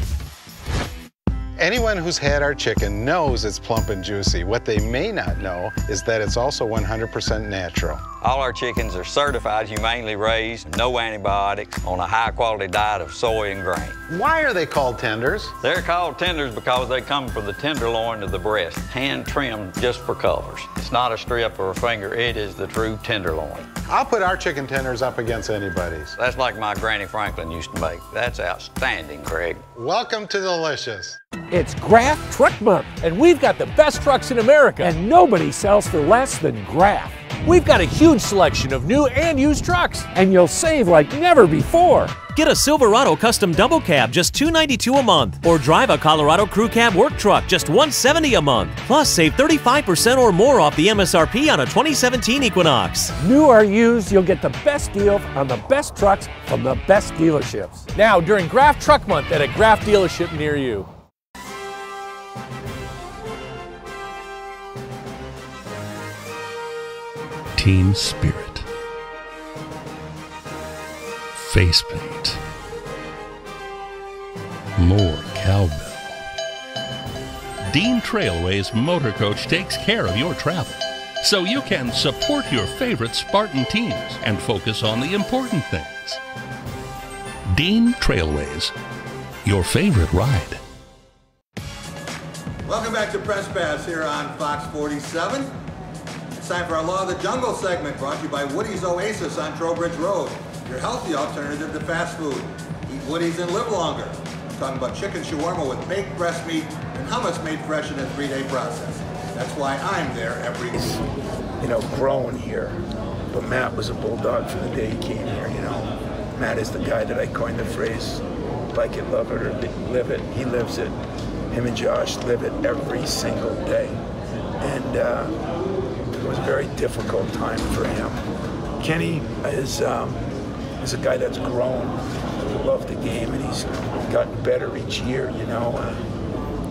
Anyone who's had our chicken knows it's plump and juicy. What they may not know is that it's also 100% natural. All our chickens are certified, humanely raised, no antibiotics, on a high-quality diet of soy and grain. Why are they called tenders? They're called tenders because they come from the tenderloin of the breast, hand-trimmed just for colors. It's not a strip or a finger, it is the true tenderloin. I'll put our chicken tenders up against anybody's. That's like my Granny Franklin used to make. That's outstanding, Craig. Welcome to Delicious. It's Graff Truck Month, and we've got the best trucks in America, and nobody sells for less than Graff. We've got a huge selection of new and used trucks, and you'll save like never before. Get a Silverado Custom Double Cab, just $292 a month. Or drive a Colorado Crew Cab Work Truck, just $170 a month. Plus, save 35% or more off the MSRP on a 2017 Equinox. New or used, you'll get the best deal on the best trucks from the best dealerships. Now, during Graff Truck Month at a Graff dealership near you. Team spirit, face paint, more cowbell. Dean Trailways Motor Coach takes care of your travel, so you can support your favorite Spartan teams and focus on the important things. Dean Trailways, your favorite ride. Welcome back to Press Pass here on Fox 47. It's time for our Law of the Jungle segment, brought to you by Woody's Oasis on Trowbridge Road, your healthy alternative to fast food. Eat Woody's and live longer. I'm talking about chicken shawarma with baked breast meat and hummus made fresh in a 3-day process. That's why I'm there every week. You know, grown here. But Matt was a Bulldog from the day he came here, you know. Matt is the guy that I coined the phrase, like it, love it, or live it. He lives it. Him and Josh live it every single day. And it was a very difficult time for him. Kenny is a guy that's grown, loved the game, and he's gotten better each year, you know.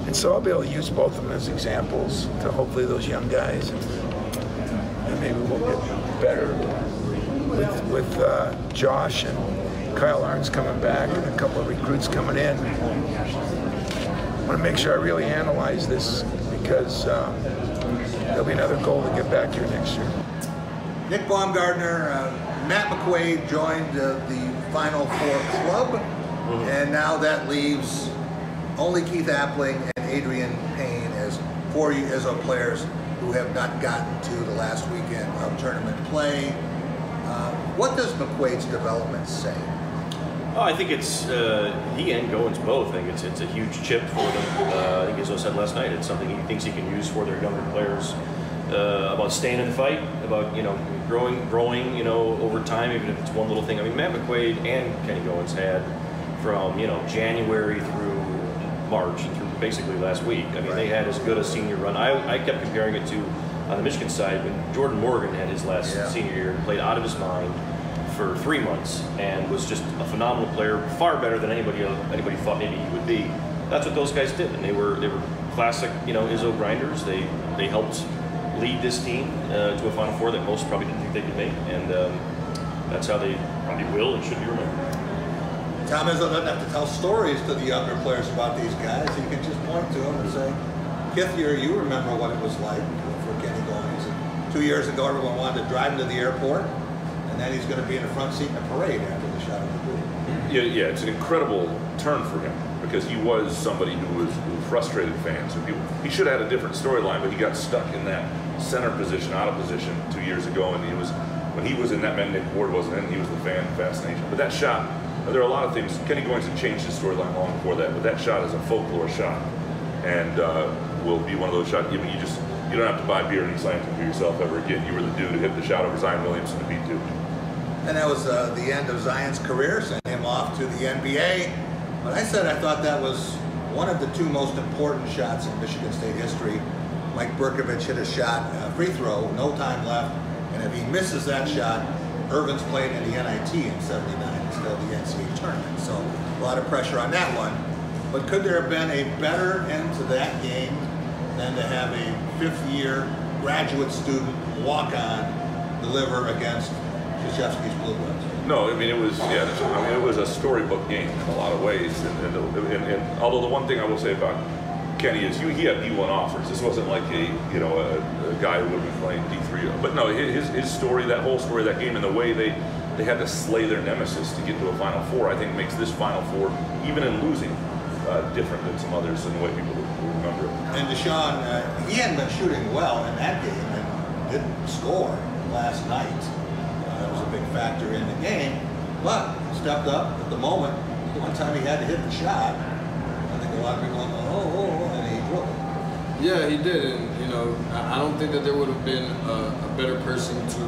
And so I'll be able to use both of them as examples to hopefully those young guys. And maybe we'll get better with Josh and Kyle Arns coming back and a couple of recruits coming in. I want to make sure I really analyze this because there'll be another goal to get back here next year. Nick Baumgartner, Matt McQuaid joined the Final Four club, and now that leaves only Keith Appling and Adrian Payne as 4 ISO players who have not gotten to the last weekend of tournament play. What does McQuaid's development say? Oh, I think it's he and Goins both. I think it's a huge chip for them. I think Izzo said last night it's something he thinks he can use for their younger players. About staying in the fight, about growing, over time, even if it's one little thing. I mean, Matt McQuaid and Kenny Goins had from January through March and through basically last week. I mean, they had as good a senior run. I kept comparing it to on the Michigan side when Jordan Morgan had his last senior year and played out of his mind for 3 months and was just a phenomenal player, far better than anybody thought maybe he would be. That's what those guys did, and they were classic, Izzo grinders. They helped lead this team to a Final Four that most probably didn't think they could make, and that's how they probably will and should be remembered. Tom Izzo doesn't have to tell stories to the younger players about these guys. He can just point to them and say, fifth year, you remember what it was like for Kenny Goins. And 2 years ago, everyone wanted to drive him to the airport, and then he's going to be in the front seat in a parade after the shot of the boot. Yeah, it's an incredible turn for him because he was somebody who frustrated fans. He should have had a different storyline, but he got stuck in that center position, out of position 2 years ago, and when he was in that man, Nick Ward wasn't in, he was the fan fascination. But that shot, there are a lot of things. Kenny Goins had changed his storyline long before that, but that shot is a folklore shot, and will be one of those shots. You don't have to buy beer and eat Lansing for yourself ever again. You were the dude who hit the shot over Zion Williamson to beat Duke. And that was the end of Zion's career, sent him off to the NBA. But I said I thought that was one of the two most important shots in Michigan State history. Mike Berkovich hit a shot, free throw, no time left, and if he misses that shot, Irvin's played in the NIT in '79 instead of the NCAA tournament. So a lot of pressure on that one. But could there have been a better end to that game than to have a fifth-year graduate student walk-on deliver against Krzyzewski's Blue Bloods? No, I mean it was a storybook game in a lot of ways. And although the one thing I will say about Kenny is he had D1 offers. This wasn't like a guy who would be playing D3. But no, his story, that whole story of that game, and the way they had to slay their nemesis to get to a Final Four, I think makes this Final Four, even in losing, different than some others in the way people will remember it. And Deshaun, he hadn't been shooting well in that game and didn't score last night. That was a big factor in the game, but stepped up at the moment. One time he had to hit the shot. I think a lot of people went, and he drilled it. Yeah, he did, and I don't think that there would have been a better person to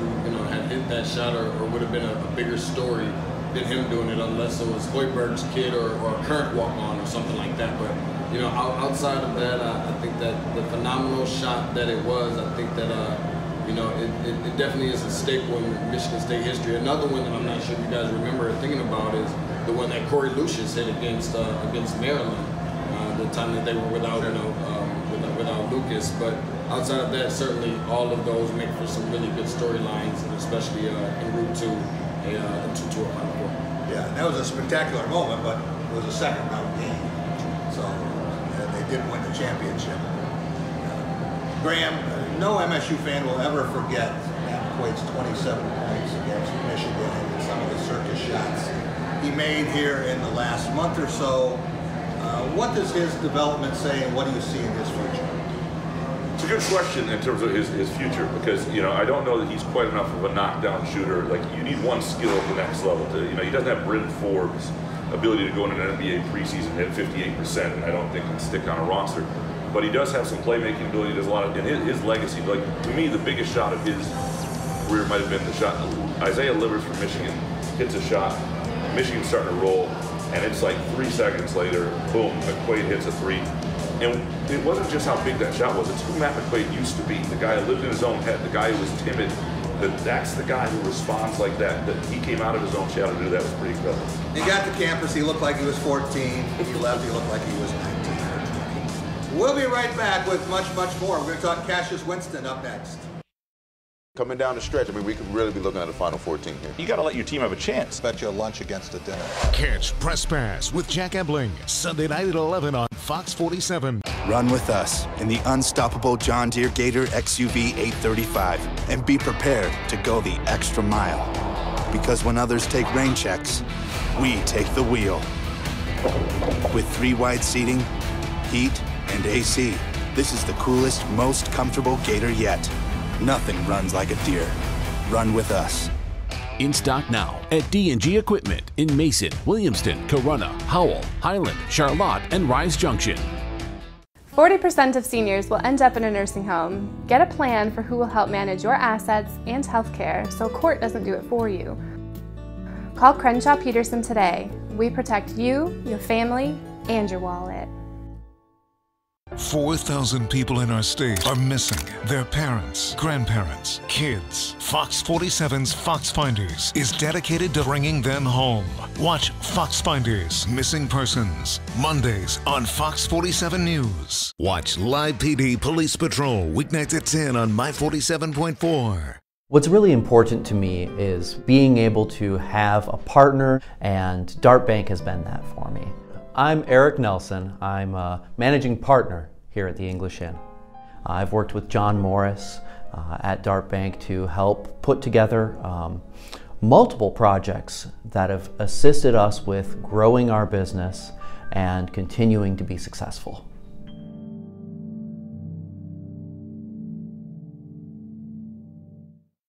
have hit that shot or would have been a bigger story than him doing it, unless it was Hoiberg's kid or a current walk-on or something like that. But outside of that, I think that the phenomenal shot that it was, I think that it definitely is a staple in Michigan State history. Another one that I'm not sure if you guys remember or thinking about is the one that Corey Lucius hit against Maryland, the time that they were without without Lucas. But outside of that, certainly all of those make for some really good storylines, and especially en route to a Final Four. Yeah, that was a spectacular moment, but it was a second round game, so they didn't win the championship. Graham, no MSU fan will ever forget Matt McQuaid's 27 points against Michigan and some of the circus shots he made here in the last month or so. What does his development say, and what do you see in his future? It's a good question in terms of his future, because I don't know that he's quite enough of a knockdown shooter. Like, you need one skill at the next level. He doesn't have Bryn Forbes ability to go in an NBA preseason, hit 58%, and I don't think can stick on a roster. But he does have some playmaking ability. He does a lot of, and his legacy, like to me, the biggest shot of his career might have been the shot. Isaiah Livers from Michigan hits a shot. Michigan's starting to roll, and it's like 3 seconds later, boom, McQuaid hits a three. And it wasn't just how big that shot was, it's who Matt McQuaid used to be. The guy who lived in his own head, the guy who was timid. That's the guy who responds like that. That he came out of his own shell to do that was pretty incredible. He got to campus, he looked like he was 14. He left, he looked like he was 19 or 20. We'll be right back with much, much more. We're going to talk Cassius Winston up next. Coming down the stretch, I mean, we could really be looking at a Final Four team here. You got to let your team have a chance. Bet you a lunch against a dinner. Catch Press Pass with Jack Ebling, Sunday night at 11 on Fox 47. Run with us in the unstoppable John Deere Gator XUV 835 and be prepared to go the extra mile. Because when others take rain checks, we take the wheel. With 3 wide seating, heat, and AC, this is the coolest, most comfortable Gator yet. Nothing runs like a Deere. Run with us. In stock now at D&G Equipment in Mason, Williamston, Corunna, Howell, Highland, Charlotte, and Rise Junction. 40% of seniors will end up in a nursing home. Get a plan for who will help manage your assets and health care so court doesn't do it for you. Call Crenshaw Peterson today. We protect you, your family, and your wallet. 4,000 people in our state are missing. Their parents, grandparents, kids. Fox 47's Fox Finders is dedicated to bringing them home. Watch Fox Finders Missing Persons Mondays on Fox 47 News. Watch Live PD Police Patrol weeknights at 10 on My 47.4. What's really important to me is being able to have a partner, and Dart Bank has been that for me. I'm Eric Nelson. I'm a managing partner here at the English Inn. I've worked with John Morris at Dart Bank to help put together multiple projects that have assisted us with growing our business and continuing to be successful.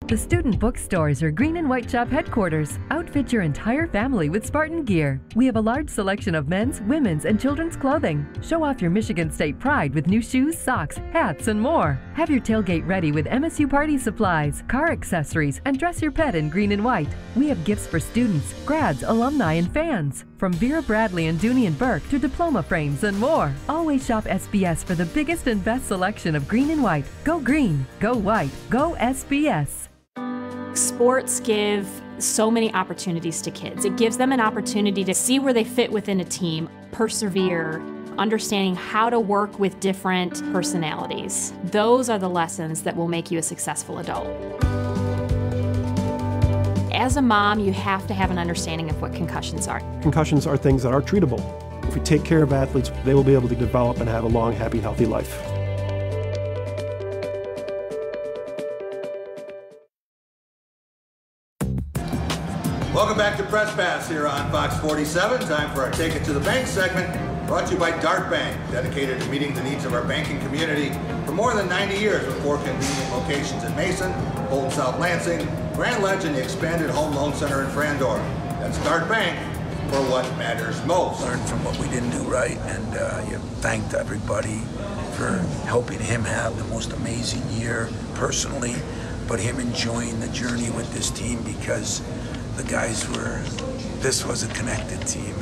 The Student Bookstores are Green and White Shop headquarters. Outfit your entire family with Spartan gear. We have a large selection of men's, women's, and children's clothing. Show off your Michigan State pride with new shoes, socks, hats, and more. Have your tailgate ready with MSU party supplies, car accessories, and dress your pet in green and white. We have gifts for students, grads, alumni, and fans. From Vera Bradley and Dooney and Burke to diploma frames and more. Always shop SBS for the biggest and best selection of green and white. Go green, go white, go SBS. Sports give so many opportunities to kids. It gives them an opportunity to see where they fit within a team, persevere, understanding how to work with different personalities. Those are the lessons that will make you a successful adult. As a mom, you have to have an understanding of what concussions are. Concussions are things that are treatable. If we take care of athletes, they will be able to develop and have a long, happy, healthy life. Welcome back to Press Pass here on Fox 47. Time for our Take It to the Bank segment, brought to you by Dart Bank, dedicated to meeting the needs of our banking community for more than 90 years with 4 convenient locations in Mason, Old South Lansing, Grand Ledge, and the expanded Home Loan Center in Frandor. That's Dart Bank for what matters most. Learned from what we didn't do right, and you thanked everybody for helping him have the most amazing year personally, but him enjoying the journey with this team, because the guys this was a connected team.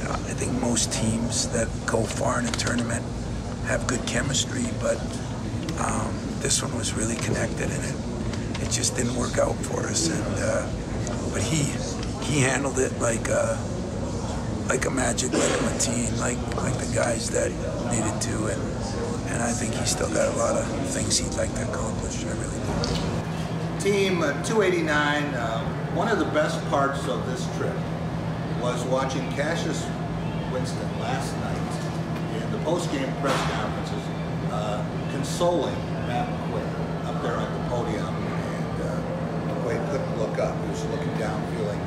I think most teams that go far in a tournament have good chemistry, but this one was really connected, and it just didn't work out for us. And but he handled it like a Magic, like a Mateen, like the guys that needed to, and I think he's still got a lot of things he'd like to accomplish. I really do. Team 289. One of the best parts of this trip was watching Cassius Winston last night in the post-game press conferences, consoling Matt McQuaid up there at the podium, and McQuaid couldn't look up. He was looking down, feeling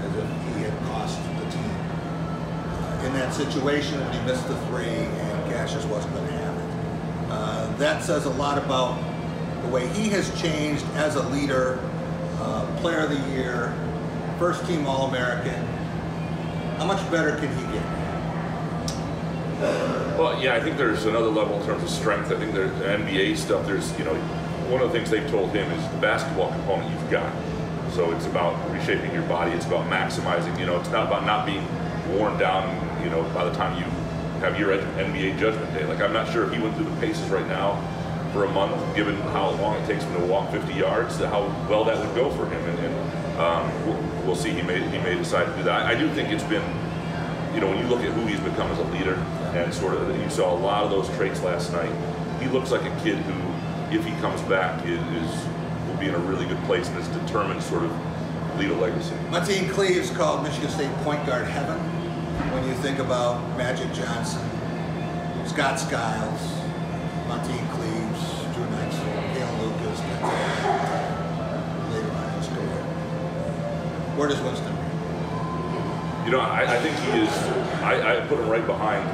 as if he had cost the team. In that situation, when he missed the 3 and Cassius wasn't going to have it. That says a lot about the way he has changed as a leader, Player of the Year, first team All-American, How much better can he get? Well, yeah, I think there's another level in terms of strength. I think there's NBA stuff. There's, you know, one of the things they've told him is the basketball component you've got. So it's about reshaping your body. It's about maximizing, you know, it's not about not being worn down, you know, by the time you have your NBA judgment day. Like, I'm not sure if he went through the paces right now for a month, given how long it takes him to walk 50 yards, how well that would go for him. And we'll see. He may decide to do that. I do think it's been, you know, when you look at who he's become as a leader, and sort of, you saw a lot of those traits last night. He looks like a kid who, if he comes back, will be in a really good place and is determined to sort of lead a legacy. Mateen Cleaves called Michigan State point guard heaven. When you think about Magic Johnson, Scott Skiles, Mateen Cleaves, Drew Knighton, Kalen Lucas, later on in his career. Where does Winston rank? You know, I think he is, I put him right behind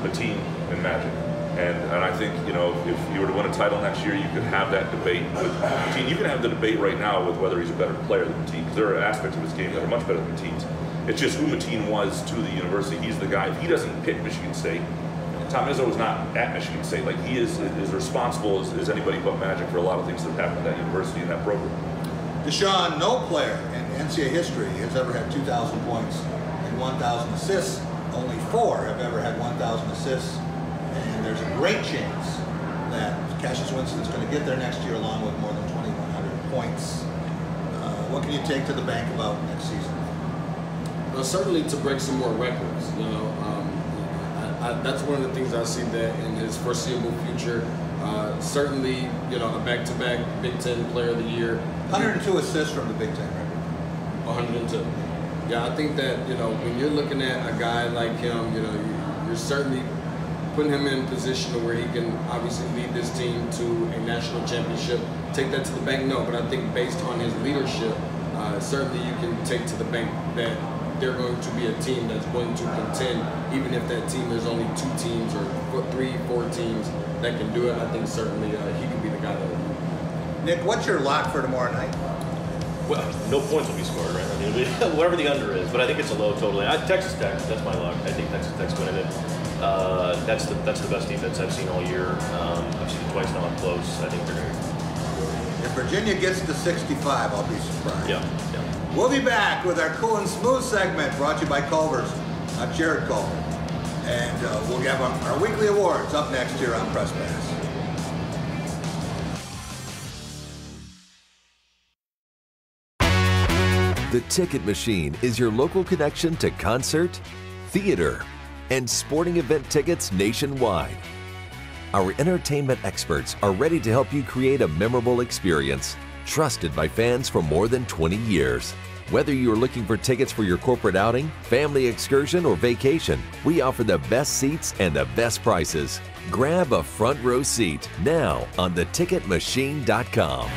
Mateen and Magic. And I think, you know, if you were to win a title next year, you could have that debate with Mateen. You can have the debate right now with whether he's a better player than Mateen, because there are aspects of his game that are much better than Mateen's. It's just who Mateen was to the university. He's the guy. If he doesn't pick Michigan State, Tom Izzo is not at Michigan State. Like, he is responsible as anybody but Magic for a lot of things that have happened at that university and that program. Deshaun, no player in NCAA history has ever had 2,000 points and 1,000 assists. Only 4 have ever had 1,000 assists. And there's a great chance that Cassius Winston is going to get there next year along with more than 2,100 points. What can you take to the bank about next season? Well, certainly to break some more records. You know, that's one of the things I see that in his foreseeable future. Certainly, you know, a back-to-back Big Ten Player of the Year. 102 assists from the Big Ten record. 102. Yeah, I think that, you know, when you're looking at a guy like him, you know, you're certainly putting him in a position where he can obviously lead this team to a national championship. Take that to the bank? No, but I think based on his leadership, certainly you can take to the bank that they're going to be a team that's going to contend, even if that team is only 2 teams or 3, 4 teams that can do it. I think certainly he could be the guy that will do it. Nick, what's your lock for tomorrow night? Well, no points will be scored, right? I mean, whatever the under is, but I think it's a low total. Texas Tech, that's my lock. I think Texas Tech's winning it. That's the best defense I've seen all year. I've seen it twice now up close. I think they're going to. If Virginia gets to 65, I'll be surprised. Yeah. We'll be back with our Cool and Smooth segment brought to you by Culver's. I'm Jared Culver. And we'll have our weekly awards up next here on Press Pass. The Ticket Machine is your local connection to concert, theater, and sporting event tickets nationwide. Our entertainment experts are ready to help you create a memorable experience, trusted by fans for more than 20 years. Whether you're looking for tickets for your corporate outing, family excursion, or vacation, we offer the best seats and the best prices. Grab a front row seat now on theticketmachine.com.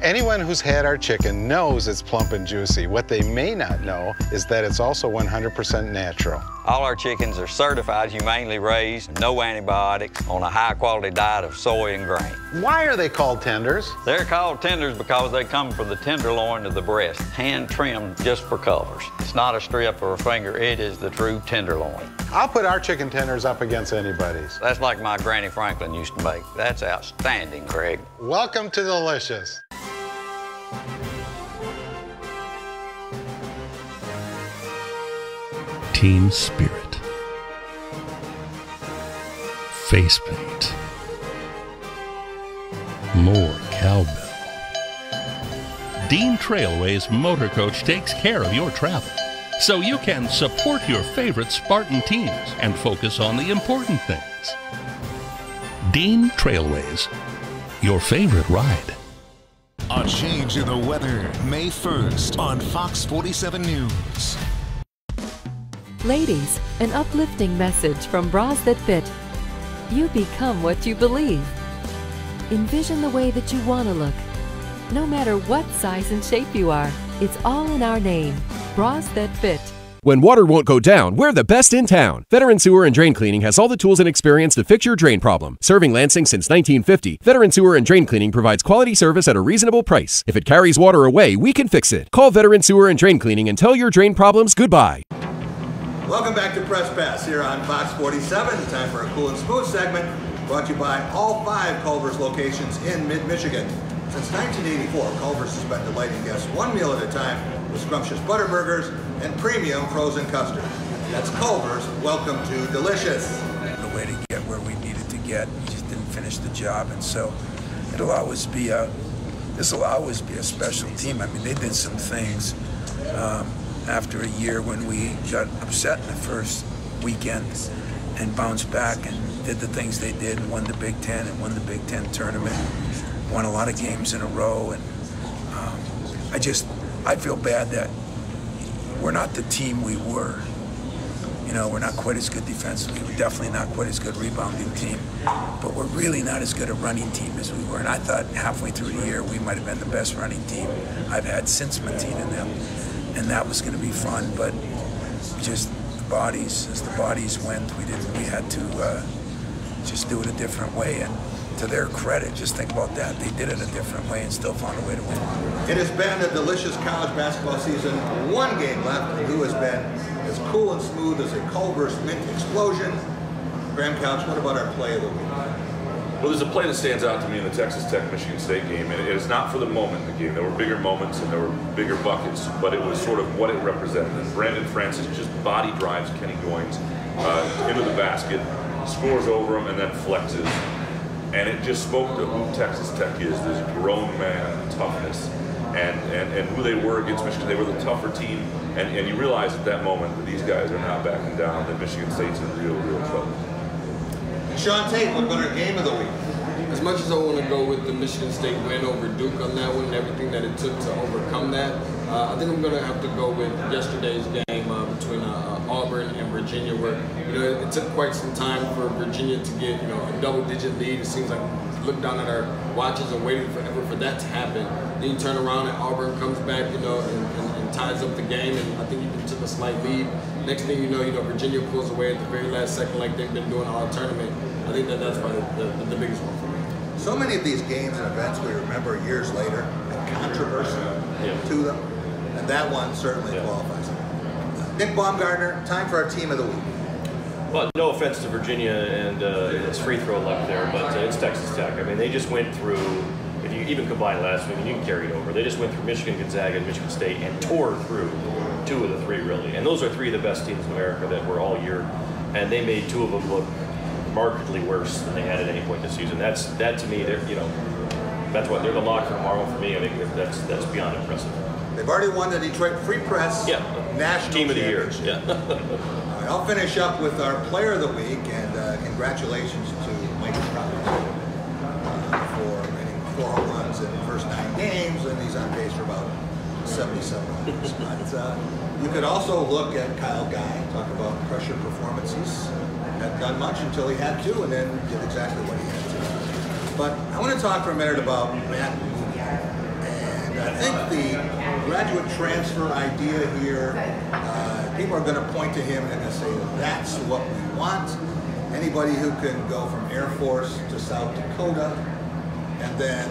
Anyone who's had our chicken knows it's plump and juicy. What they may not know is that it's also 100% natural. All our chickens are certified humanely raised, no antibiotics, on a high-quality diet of soy and grain. Why are they called tenders? They're called tenders because they come from the tenderloin of the breast, hand-trimmed just for colors. It's not a strip or a finger, it is the true tenderloin. I'll put our chicken tenders up against anybody's. That's like my Granny Franklin used to make. That's outstanding, Craig. Welcome to Delicious. Team spirit, face paint, more cowbell. Dean Trailway's motor coach takes care of your travel, so you can support your favorite Spartan teams and focus on the important things. Dean Trailways, your favorite ride. A change in the weather, May 1st on Fox 47 News. Ladies, an uplifting message from Bras That Fit. You become what you believe. Envision the way that you want to look. No matter what size and shape you are, it's all in our name, Bras That Fit. When water won't go down, we're the best in town. Veteran Sewer and Drain Cleaning has all the tools and experience to fix your drain problem. Serving Lansing since 1950, Veteran Sewer and Drain Cleaning provides quality service at a reasonable price. If it carries water away, we can fix it. Call Veteran Sewer and Drain Cleaning and tell your drain problems goodbye. Welcome back to Press Pass here on Fox 47. It's time for a cool and smooth segment brought to you by all 5 Culver's locations in mid-Michigan. Since 1984, Culver's has been delighting guests one meal at a time with scrumptious butter burgers and premium frozen custard. That's Culver's. Welcome to Delicious. The way to get where we needed to get, we just didn't finish the job, and so this will always be a special team. I mean, they did some things after a year when we got upset in the first weekend and bounced back and did the things they did and won the Big Ten and won the Big Ten tournament, won a lot of games in a row, and I feel bad that we're not the team we were. You know, we're not quite as good defensively. We're definitely not quite as good rebounding team, but we're really not as good a running team as we were. And I thought halfway through the year we might have been the best running team I've had since Mateen and them, and that was going to be fun. But just the bodies, as the bodies went, we had to just do it a different way. And to their credit, just think about that. They did it a different way and still found a way to win. It has been a delicious college basketball season. One game left, and who has been as cool and smooth as a Culver's mint explosion? Graham Couch, what about our play of the week? Well, there's a play that stands out to me in the Texas Tech-Michigan State game, and it is not for the moment in the game. There were bigger moments and there were bigger buckets, but it was sort of what it represented. And Brandon Francis just body drives Kenny Goins into the basket, scores over him, and then flexes. And it just spoke to who Texas Tech is, this grown man toughness, and who they were against Michigan. They were the tougher team, and you realize at that moment that these guys are not backing down, that Michigan State's in real trouble. Sean Tate, what about our game of the week? As much as I want to go with the Michigan State win over Duke on that one and everything that it took to overcome that, I think I'm going to have to go with yesterday's game between Auburn and Virginia, where it took quite some time for Virginia to get a double-digit lead. It seems like we looked down at our watches and waited forever for that to happen. Then you turn around and Auburn comes back, and ties up the game, and I think even took a slight lead. Next thing you know, Virginia pulls away at the very last second, like they've been doing all tournament. I think that's probably the biggest one for me. So many of these games and events we remember years later, and controversy to them, and that one certainly qualifies. Nick Baumgartner, time for our team of the week. Well, no offense to Virginia and its free throw luck there, but it's Texas Tech. I mean, they just went through, if you even combine last week and you can carry it over, they just went through Michigan, Gonzaga, and Michigan State and tore through 2 of the 3, really. And those are 3 of the best teams in America that were all year, and they made 2 of them look markedly worse than they had at any point this season. That to me, that's what they're the lock for tomorrow for me. I think that's beyond impressive. They've already won the Detroit Free Press National Team of the Year. Yeah. Right, I'll finish up with our player of the week, and congratulations to Mike Trout for hitting 4 home runs in the first 9 games, and he's on pace for about 77 runs. But you could also look at Kyle Guy, talk about pressure performances. Hadn't done much until he had to, and then did exactly what he had to. But I want to talk for a minute about Matt Mooney. And I think the graduate transfer idea here, people are going to point to him and they're going to say, that's what we want. Anybody who can go from Air Force to South Dakota and then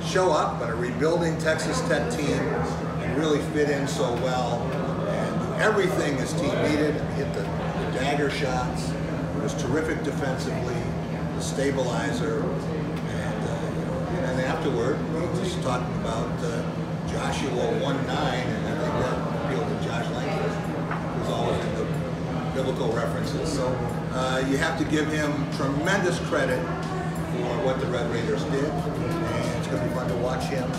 show up on a rebuilding Texas Tech team and really fit in so well and do everything this team needed, hit the dagger shots, was terrific defensively, the stabilizer, and afterward, we were just talking about Joshua 1-9, and I think that appealed to Josh Langford, who's always in the biblical references. So you have to give him tremendous credit for what the Red Raiders did, and it's going to be fun to watch him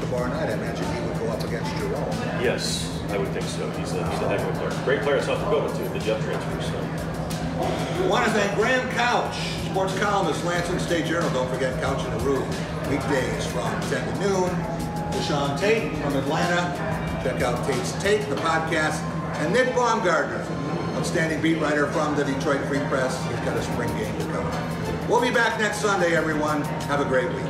tomorrow night. I imagine he would go up against Jerome. Yes, I would think so. He's a heck of a player. Great player at South Dakota, too, the Jeff transfer. So. I want to thank Graham Couch, sports columnist, Lansing State Journal. Don't forget Couch in the Room, weekdays from 10 to noon. Deshaun Tate from Atlanta. Check out Tate's Take, the podcast. And Nick Baumgartner, outstanding beat writer from the Detroit Free Press. He's got a spring game to come. We'll be back next Sunday, everyone. Have a great week.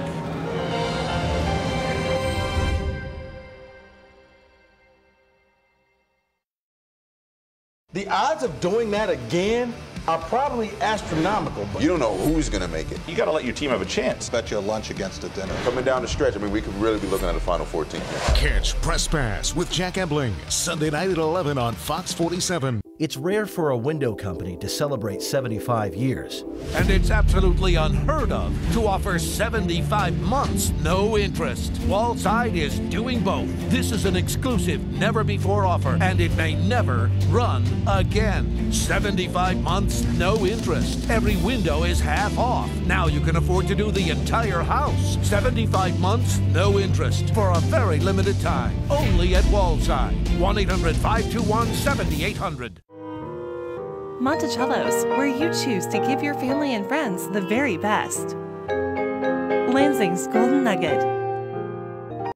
The odds of doing that again are probably astronomical. But you don't know who's going to make it. You got to let your team have a chance. Bet you a lunch against a dinner. Coming down the stretch, I mean, we could really be looking at a Final Four team. Catch Press Pass with Jack Ebling, Sunday night at 11 on Fox 47. It's rare for a window company to celebrate 75 years. And it's absolutely unheard of to offer 75 months, no interest. Wallside is doing both. This is an exclusive, never-before offer, and it may never run again. 75 months, no interest. Every window is half off. Now you can afford to do the entire house. 75 months, no interest, for a very limited time. Only at Wallside. 1-800-521-7800. Monticello's, where you choose to give your family and friends the very best. Lansing's Golden Nugget.